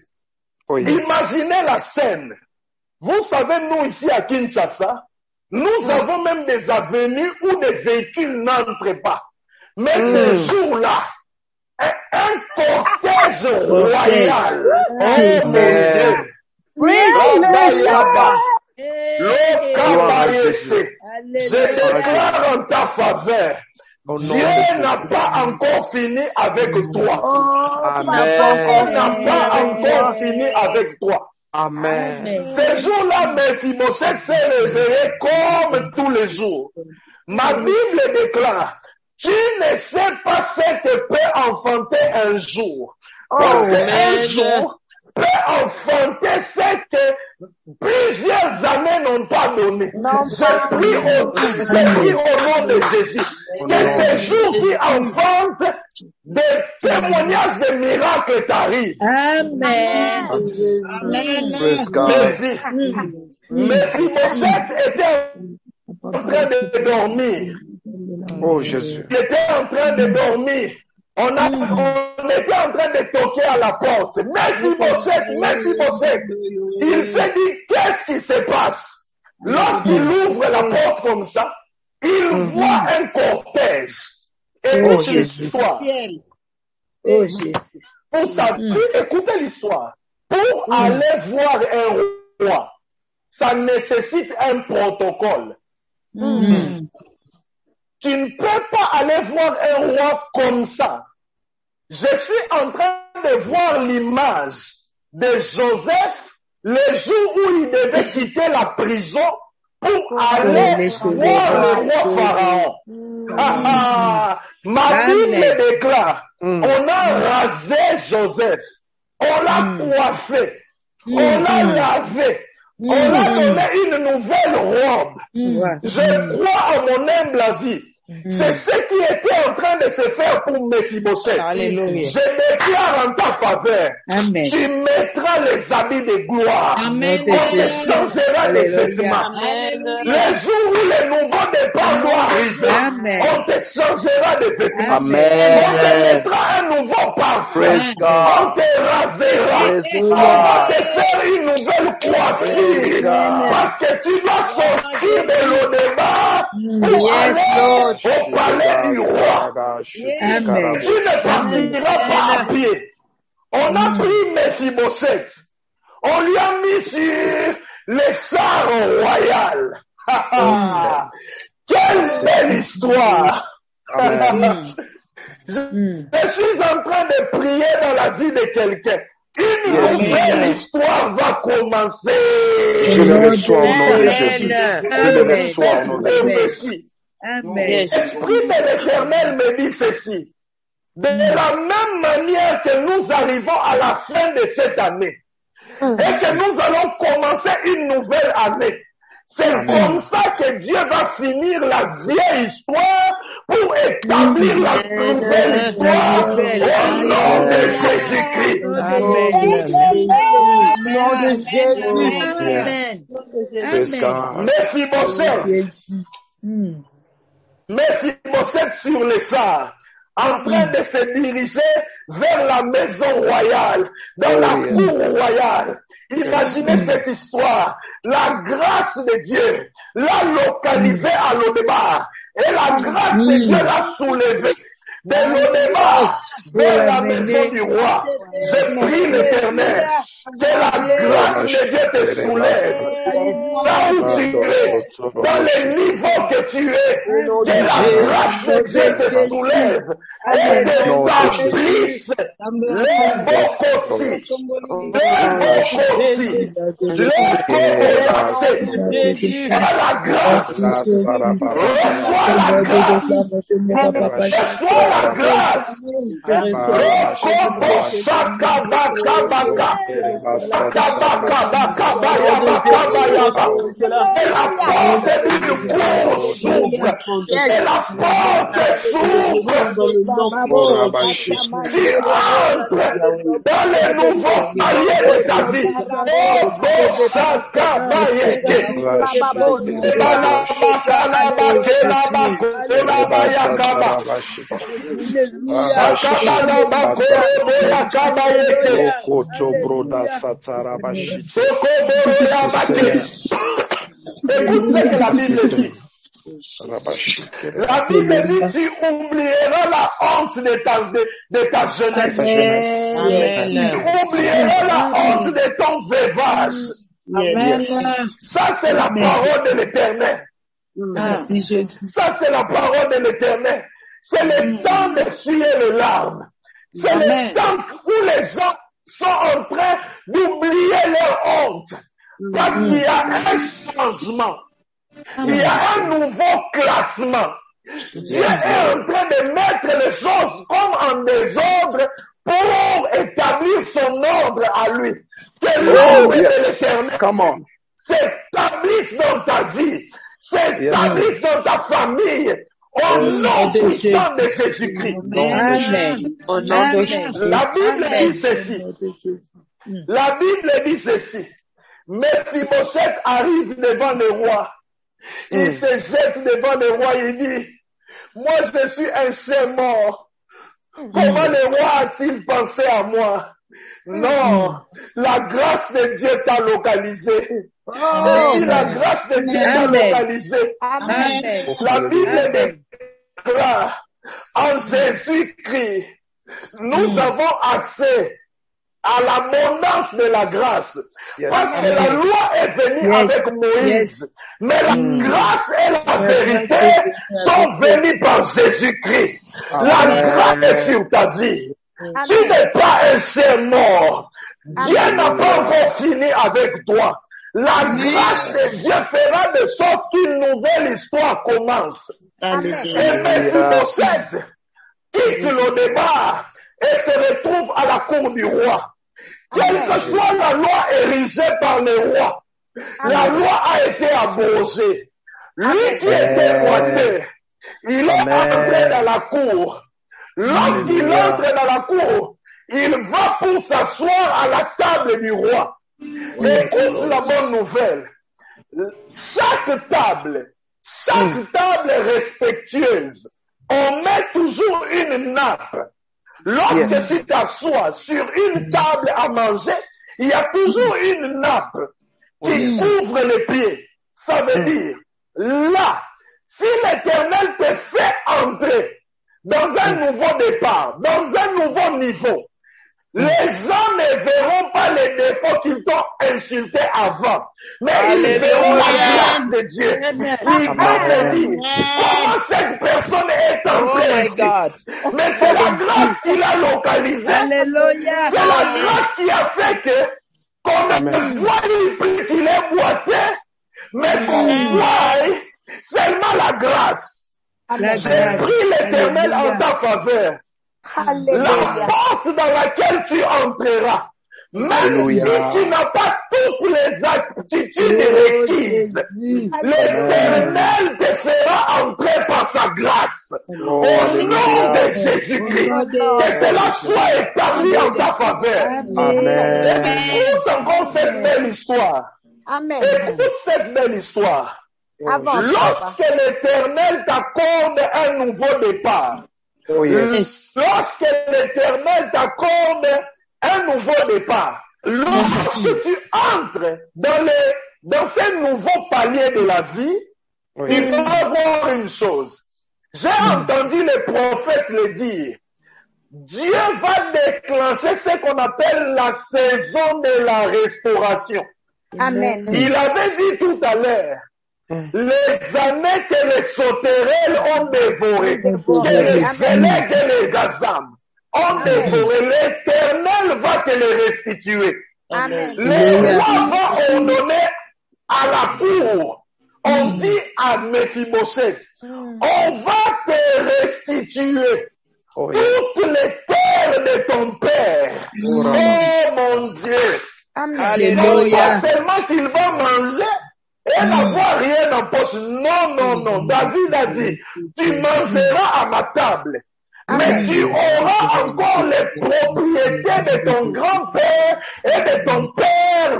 Imaginez la scène. Vous savez, nous ici à Kinshasa, nous avons même des avenues où des véhicules n'entrent pas. Mais ce jour-là, un cortège royal. Oh mon Dieu. Je déclare en ta faveur. Dieu n'a pas encore fini avec toi. Amen. N'a pas encore fini avec toi. Amen. Ce jour-là, Mephibosheth s'est réveillé comme tous les jours. Ma Bible déclare, tu ne sais pas ce que peut enfanter un jour. Parce qu'un jour peut enfanter ce que plusieurs années n'ont pas donné. Je prie au nom de Jésus que ce jour qui enfante des témoignages de miracles t'arrivent. Amen. Merci. Mephibosheth était en train de dormir. Oh Jésus. Il était en train de dormir. On était en train de toquer à la porte. Mephibosheth. Il s'est dit, qu'est-ce qui se passe? Lorsqu'il ouvre la porte comme ça, il voit un cortège. Et l'histoire. Oh Jésus. Pour écoutez l'histoire. Pour aller voir un roi, ça nécessite un protocole. Tu ne peux pas aller voir un roi comme ça. Je suis en train de voir l'image de Joseph le jour où il devait quitter la prison pour aller voir le roi Pharaon. Ma Bible déclare, on a rasé Joseph, on l'a coiffé, on l'a lavé, on l'a donné une nouvelle robe. Je crois à mon humble avis. C'est ce qui était en train de se faire pour Mephibosheth. Je déclare en ta faveur. Amen. Tu mettras les habits de gloire. Amen. On te changera les vêtements. Le jour où le nouveau départ doit arriver, on te changera de vêtements. Amen. On te mettra un nouveau parfum. On te rasera. On va te faire une nouvelle coiffure. Parce que tu dois sortir de l'au-débat pour aller au palais du roi. Tu ne partiras pas à pied. On a pris Mephibosheth. On lui a mis sur le char royal. Quelle belle histoire. Je suis en train de prier dans la vie de quelqu'un. Une nouvelle histoire va commencer. Je le reçois au nom de Jésus. Je le reçois au nom de Jésus. L'Esprit de l'Éternel me dit ceci. De la même manière que nous arrivons à la fin de cette année et que nous allons commencer une nouvelle année, c'est comme ça que Dieu va finir la vieille histoire pour établir la nouvelle histoire au nom de Jésus-Christ. Mephibosheth sur les chars, en train de se diriger vers la maison royale, dans la cour royale. Imaginez cette histoire. La grâce de Dieu l'a localisé à l'O-Débar. Et la grâce de Dieu l'a soulevé. De l'O-Débar vers la maison du roi. Je prie l'Éternel que la grâce de Dieu te soulève. Là où tu es, dans les niveaux que tu es, que la grâce de Dieu te soulève et te t'emplisse les bocossi, la grâce, reçois la grâce, reçois la grâce, et la porte d'une cour s'ouvre, et la porte s'ouvre, tu entres dans les nouveaux paliers de ta vie. Écoute ce que la Bible dit. La Bible dit, tu oublieras la honte de ta jeunesse. Tu oublieras la honte de ton veuvage. Ça, c'est la parole de l'Éternel. Ça, c'est la parole de l'Éternel. C'est le temps d'essuyer les larmes. C'est le temps où les gens sont en train d'oublier leur honte. Parce qu'il y a un changement. Il y a un nouveau classement. Dieu est en train de mettre les choses comme en désordre pour établir son ordre à lui. Que l'ordre de l'Éternel s'établisse dans ta vie, s'établisse dans ta famille, au nom puissant de Jésus-Christ. La Bible dit ceci. La Bible dit ceci. Mephibosheth arrive devant le roi. Il se jette devant le roi. Il dit, moi je suis un chien mort. Comment le roi a-t-il pensé à moi? Non, la grâce de Dieu t'a localisé. Et si la grâce de Dieu t'a localisé, la Bible déclare en Jésus-Christ, nous avons accès à l'abondance de la grâce. Parce que la loi est venue avec Moïse. Mais la grâce et la vérité sont venues par Jésus-Christ. La grâce est sur ta vie. Tu n'es pas un chien mort. Dieu n'a pas encore fini avec toi. La grâce de Dieu fera de sorte qu'une nouvelle histoire commence. Et Méphibosheth quitte le débat et se retrouve à la cour du roi. Quelle que soit la loi érigée par les rois, la loi a été abrogée. Lui qui était boiteux, il est entré dans la cour. Lorsqu'il entre dans la cour, il va pour s'asseoir à la table du roi. Écoute la bonne nouvelle. Chaque table respectueuse, on met toujours une nappe. Lorsque tu t'assois sur une table à manger, il y a toujours une nappe qui couvre les pieds. Ça veut dire, là, si l'Éternel te fait entrer dans un nouveau départ, dans un nouveau niveau, les gens ne verront pas les défauts qu'ils t'ont insultés avant, mais ils verront la grâce de Dieu. Ils vont se dire, comment cette personne est entrée ici? Mais c'est la grâce qu'il a localisée. C'est la grâce qui a fait que, qu'on voit qu'il est boité, mais qu'on voit seulement la grâce. J'ai pris l'Éternel en ta faveur. La porte dans laquelle tu entreras, même si tu n'as pas toutes les aptitudes requises, l'Éternel te fera entrer par sa grâce. Au nom de Jésus-Christ, que cela soit établi en ta faveur. Écoute encore cette belle histoire. Écoute cette belle histoire. Lorsque l'Éternel t'accorde un nouveau départ, lorsque l'Éternel t'accorde un nouveau départ, lorsque tu entres dans ces nouveaux paliers de la vie, il faut avoir une chose. J'ai entendu les prophètes le dire. Dieu va déclencher ce qu'on appelle la saison de la restauration. Amen. Il avait dit tout à l'heure, les années que les sauterelles ont dévorées, que les zélèques et les gazam ont dévoré, l'Éternel va te les restituer. Les rois vont ordonner à la cour, on dit à Méphibosheth, on va te restituer toutes les terres de ton père. Oh mon Dieu! Alléluia! Pas seulement qu'il va manger et n'avoir rien en poche. Non, non, non. David a dit, tu mangeras à ma table, mais tu auras encore les propriétés de ton grand-père et de ton père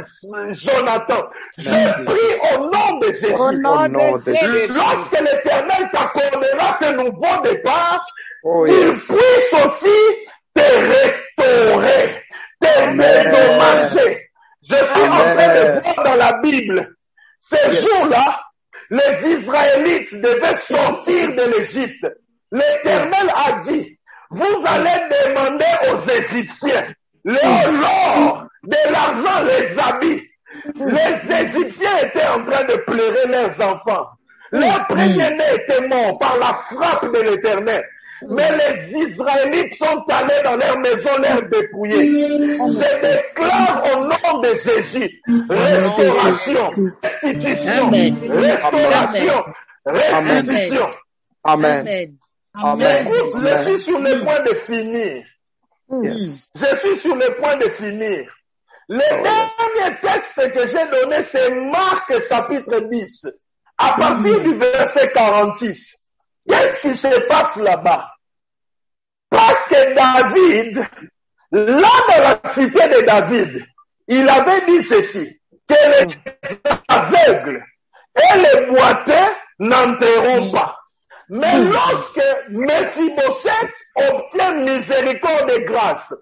Jonathan. Je prie au nom de Jésus. Lorsque l'Éternel t'accordera ce nouveau départ, il puisse aussi te restaurer, te dédommager. Je suis en train de voir dans la Bible, ces jours-là, les Israélites devaient sortir de l'Égypte. L'Éternel a dit, vous allez demander aux Égyptiens l'or, de l'argent, les habits. Les Égyptiens étaient en train de pleurer leurs enfants. Leur premier-né était mort par la frappe de l'Éternel. Mais les Israélites sont allés dans leur maison, leur dépouiller. Je déclare au nom de Jésus, restauration, restitution, restauration, restitution. Amen. Écoute, je suis sur le point de finir. Je suis sur le point de finir. Le dernier texte que j'ai donné, c'est Marc chapitre 10, à partir du verset 46. Qu'est-ce qui se passe là-bas? Parce que David, là dans la cité de David, il avait dit ceci, que les aveugles et les boiteux n'entreront pas. Mais lorsque Méphibosheth obtient miséricorde et grâce,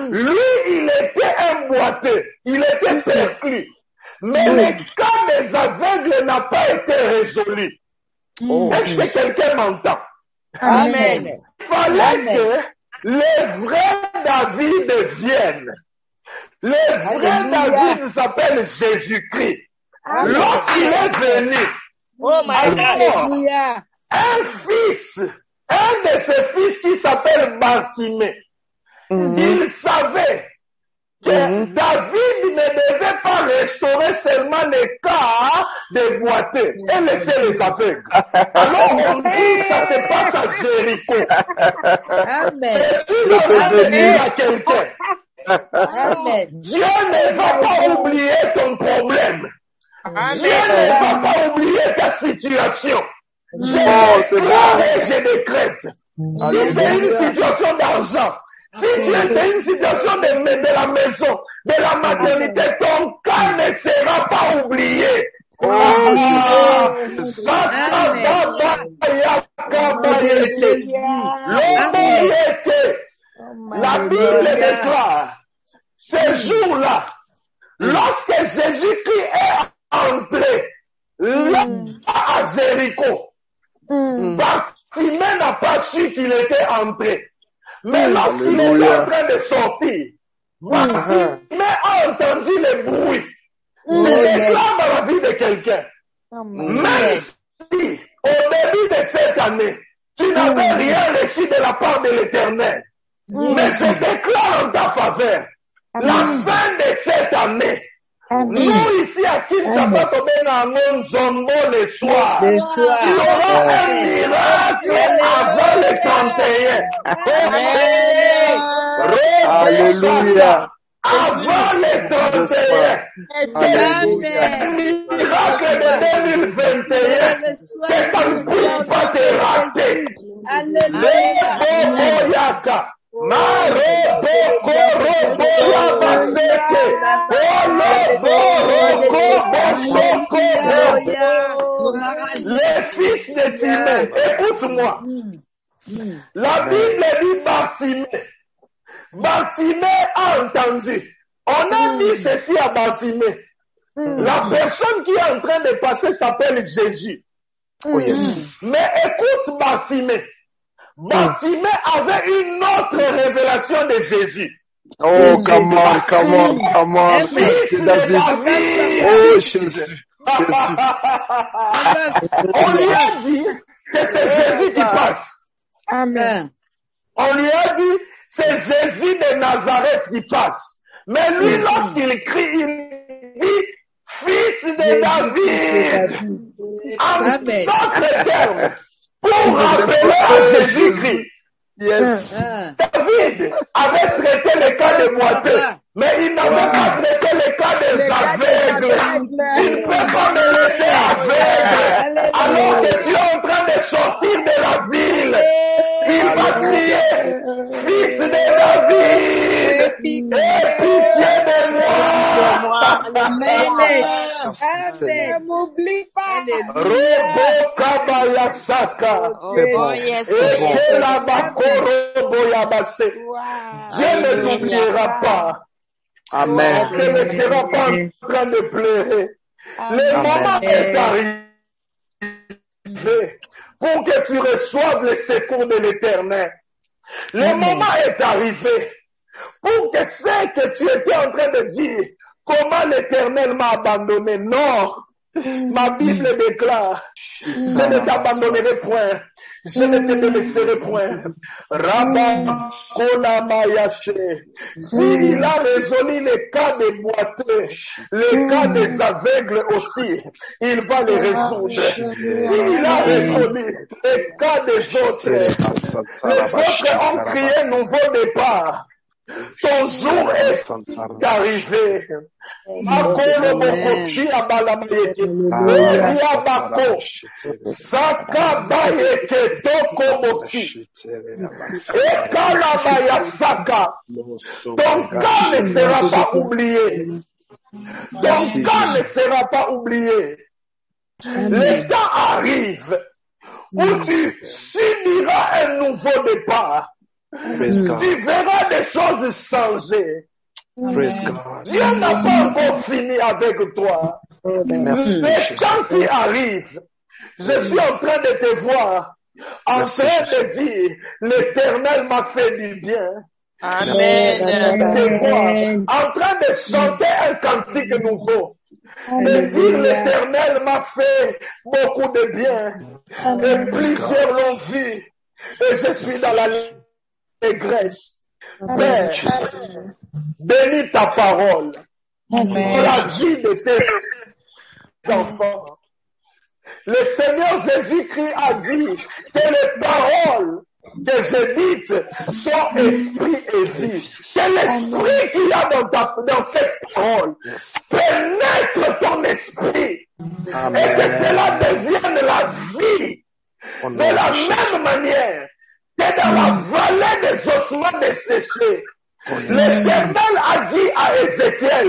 lui, il était un boiteux, il était perclus. Mais le cas des aveugles n'a pas été résolu. Est-ce que quelqu'un m'entend? Amen. Il fallait que les vrais David viennent. Le vrai David s'appelle Jésus-Christ. Lorsqu'il est venu, alors, un fils, un de ses fils qui s'appelle Bartimée, il savait que David ne devait pas restaurer seulement les cas des boiteux et laisser les aveugles. Alors on dit ça se passe à Jéricho. Amen. Je suis en train de dire à quelqu'un, Dieu ne va pas oublier ton problème. Dieu ne va pas oublier ta situation. Je déclare et je décrète. Si c'est une situation d'argent, si c'est une situation de la maison, de la maternité, ton cas ne sera pas oublié. La Bible déclare, ce jour-là, lorsque Jésus-Christ est entré là à Jéricho, Bartimée n'a pas su qu'il était entré. Mais lorsqu'il était en train de sortir, Bartimée a entendu le bruit. Je déclare dans la vie de quelqu'un, même si au début de cette année, tu n'avais rien reçu de la part de l'Éternel, mais je déclare en ta faveur, la fin de cette année, nous ici à Kinshasa, le soir, tu auras un miracle avant le 31. Alléluia. Avant le 31. Un miracle de 2021. Que ça ne puisse pas te rater. Alléluia. Les fils de Timée, écoute-moi. La Bible dit Bartimée. Bartimée a entendu. On a dit ceci à Bartimée. La personne qui est en train de passer s'appelle Jésus. Mais écoute Bartimée. Bartimée avait une autre révélation de Jésus. Oh, come on. Fils de David. Oh, Jésus. On lui a dit que c'est Jésus qui passe. Amen. On lui a dit c'est Jésus de Nazareth qui passe. Mais lui, lorsqu'il crie, il dit fils de David. En d'autres termes, pour rappeler à Jésus-Christ. David avait traité le cas des boiteux, mais il n'avait pas traité le cas des aveugles. Tu ne peux pas me laisser aveugle alors que tu es en train de sortir de la ville. Il va crier, fils de David, aie pitié de moi. Ne m'oublie pas. Robo Kabayasaka. Dieu ne t'oubliera pas. Amen. Tu ne seras pas en train de pleurer. Le moment est arrivé pour que tu reçoives le secours de l'Éternel. Le moment est arrivé pour que ce que tu étais en train de dire, comment l'Éternel m'a abandonné. Non, ma Bible déclare, je ne t'abandonnerai point. Je ne te laisserai point. Rabba Kola Mayache. S'il a résolu les cas des boiteux, les cas des aveugles aussi, il va les résoudre. S'il a résolu les cas des autres, les autres ont crié nouveau départ. Ton jour est arrivé. Makolo Bokosi Abalamayeke. Yabako. Sakabayeke Toko Mosi. Ekalabaya Saka. Ton cas ne sera pas oublié. Ton cas ne sera pas oublié. Le temps arrive où tu subiras un nouveau départ. Tu verras des choses changer. Dieu n'a pas encore fini avec toi. Le temps qui arrive, je suis en train de te voir en train de dire, l'Éternel m'a fait du bien. Des fois, en train de chanter un cantique nouveau, de dire l'Éternel m'a fait beaucoup de bien, et plusieurs l'ont vu, et je suis dans la négresse. Père, bénis ta parole pour la vie de tes enfants. Le Seigneur Jésus-Christ a dit que les paroles que je dites sont esprit et vie. C'est l'esprit qu'il y a dans cette parole. Pénètre ton esprit et que cela devienne la vie. De la même manière que dans la vallée des ossements desséchés, l'Éternel a dit à Ézéchiel,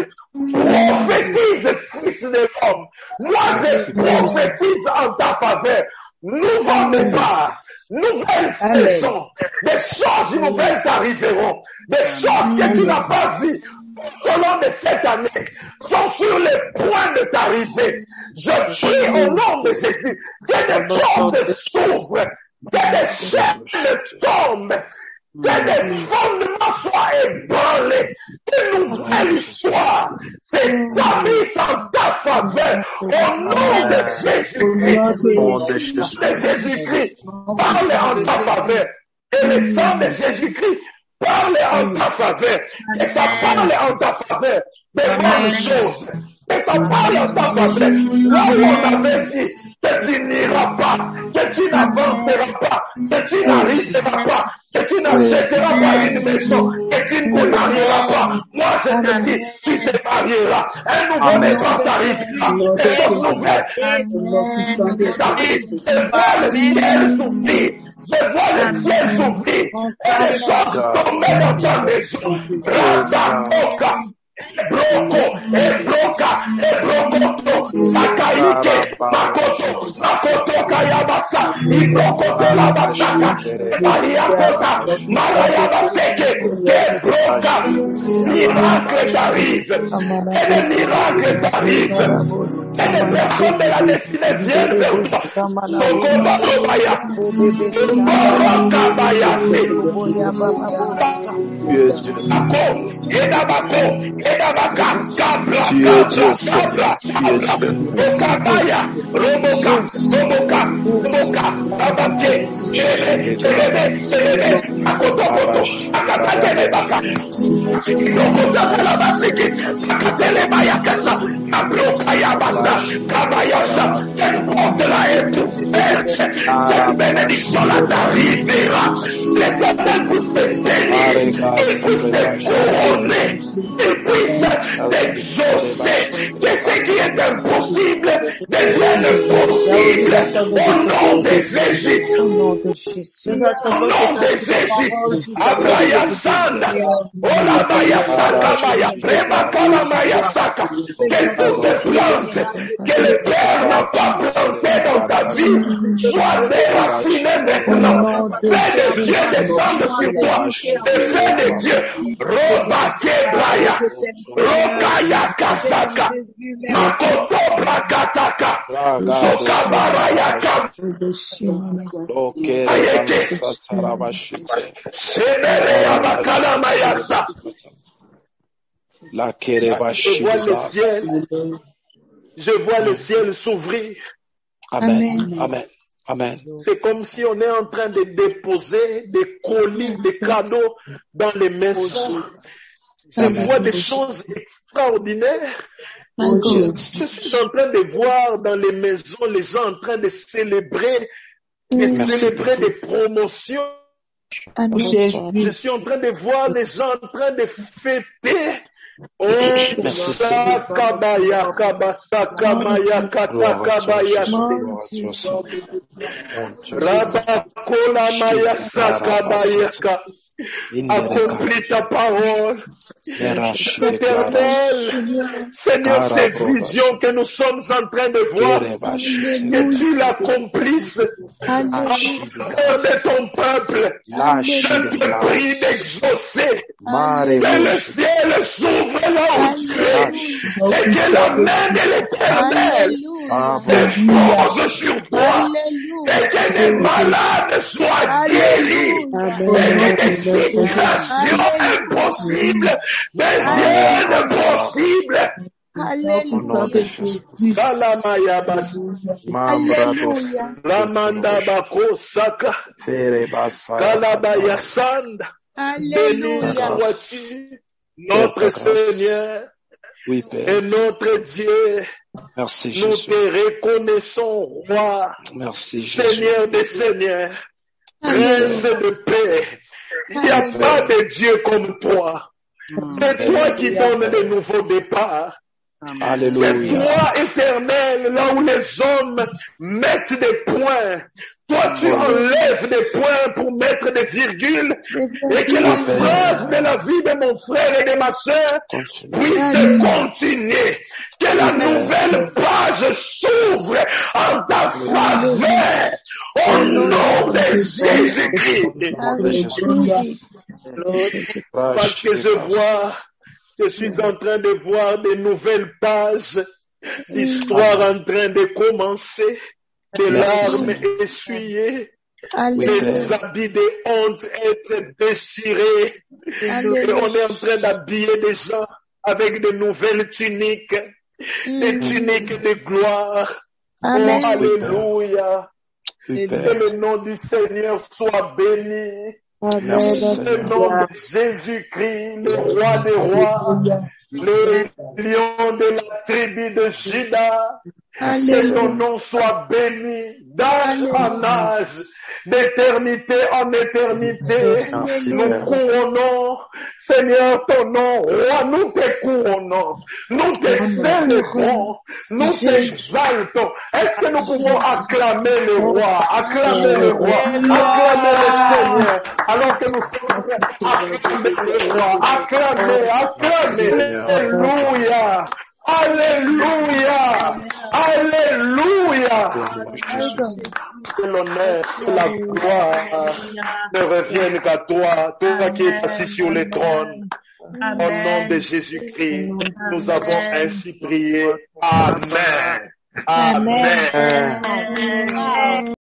prophétise, fils de l'homme. Moi, je prophétise en ta faveur. Nouveau départ, nouvelle saison, des choses nouvelles t'arriveront, des choses que tu n'as pas vues au long de cette année sont sur le point de t'arriver. Je prie au nom de Jésus que des portes s'ouvrent, que des chaînes tombent, que des fondements soient ébranlés, une nouvelle histoire s'établisse en ta faveur, au nom de Jésus-Christ. De Jésus-Christ, parle en ta faveur, et le sang de Jésus-Christ parle en ta faveur, et ça parle en ta faveur de bonnes choses, et ça parle en ta faveur. Là où on avait dit que tu n'iras pas, que tu n'avanceras pas, que tu n'arriveras pas, que tu n'achèteras pas une maison, que tu ne te marieras pas. Moi, je te dis, tu te marieras. Un nouveau départ t'arrivera. Des choses nouvelles. Je vois le ciel s'ouvrir. Je vois le ciel s'ouvrir. Et les choses tomber dans ta maison. Radakoka. Ebrokoto, Sakaike, Makoto Kayabasa, Ibrokote Labasaka, Mariakota, Marayabaseke, Ebroka, miracle t'arrive, et les miracles t'arrivent, et les personnes de la destinée viennent vers toi. Sokoba Robaya, Boroka Bayase, Edabako, Edabaka, Kabra, Okabaya, Roboka, Abake, Akotokoto, Akatelebaka, Lokotakalabaseke, Akatelebayakasa, Abrokayabasa, Kabayasa, cette porte-là est ouverte, cette bénédiction-là t'arrivera, l'Éternel puisse te bénir, il puisse te couronner, il puisse t'exaucer, que ce qui est impossible devienne possible, au nom de Jésus. Au nom de Jésus. Abraya Sanda, Olabaya Sakabaya, Rebakala Maya Saka, que toutes tes plantes que le Père n'a pas plantées dans ta vie soient déracinées maintenant. Fais de Dieu descendre sur toi. Et fais de Dieu, Robake Braya, Rokaya Kasaka, Makoto Brakataka, Sokabaraya Kam, Ayeke, Sebereya Bakala Mayasa. Je vois le ciel s'ouvrir. Amen. Amen. Amen. C'est comme si on est en train de déposer des colis, des cadeaux dans les maisons. Je vois des choses extraordinaires. Je suis en train de voir dans les maisons les gens en train de célébrer, des promotions. Je suis en train de voir les gens en train de fêter. Oh, Sakabaya, Kabasakamaya, Katakabaya, Rabakola Maya Sakabayaka. Accomplis ta parole. Éternel, Seigneur, ces visions que nous sommes en train de voir, que tu l'accomplisses en faveur de ton peuple. Je te prie d'exaucer, que le ciel s'ouvre là où tu es, et que la main de l'Éternel dépose sur toi et que ces malades soient guéris et que des situations impossibles deviennent possibles. Kalamaya bas. Lamanda bako saka. Kalabaya sanda. Béni sois-tu, notre Seigneur et notre Dieu. Merci Nous Jésus. te reconnaissons, roi, Merci Jésus. Seigneur des Seigneurs, Prince de paix. Il n'y a pas de Dieu comme toi. C'est toi qui donnes de nouveaux départs. C'est Alléluia. toi, éternel, là où les hommes mettent des points. Toi, tu enlèves des points pour mettre des virgules et que la phrase de la vie de mon frère et de ma sœur puisse continuer. Que la nouvelle page s'ouvre en ta faveur au nom de Jésus-Christ. Parce que je suis en train de voir de nouvelles pages d'histoire en train de commencer, des larmes essuyées, des habits de honte être déchirés, et on est en train d'habiller des gens avec de nouvelles tuniques, des tuniques de gloire. Amen. Oh, alléluia. Oui, Que Père. le nom du Seigneur soit béni. Merci Le Seigneur. nom de Jésus-Christ, le roi des rois, le lion de la tribu de Juda, que ton nom soit béni d'âge en âge, d'éternité en éternité. Merci, Nous Père. couronnons, Seigneur, ton nom, roi, nous te couronnons, nous te célébrons, nous t'exaltons. Est-ce que nous pouvons acclamer le roi, acclamer le roi, acclamer le Seigneur, alors que nous sommes prêts à acclamer le roi, acclamer, alléluia. Alléluia! Alléluia! Que l'honneur, que la gloire ne reviennent qu'à toi, toi qui es assis sur le trône. Au nom de Jésus-Christ, nous avons ainsi prié. Amen. Amen. Amen.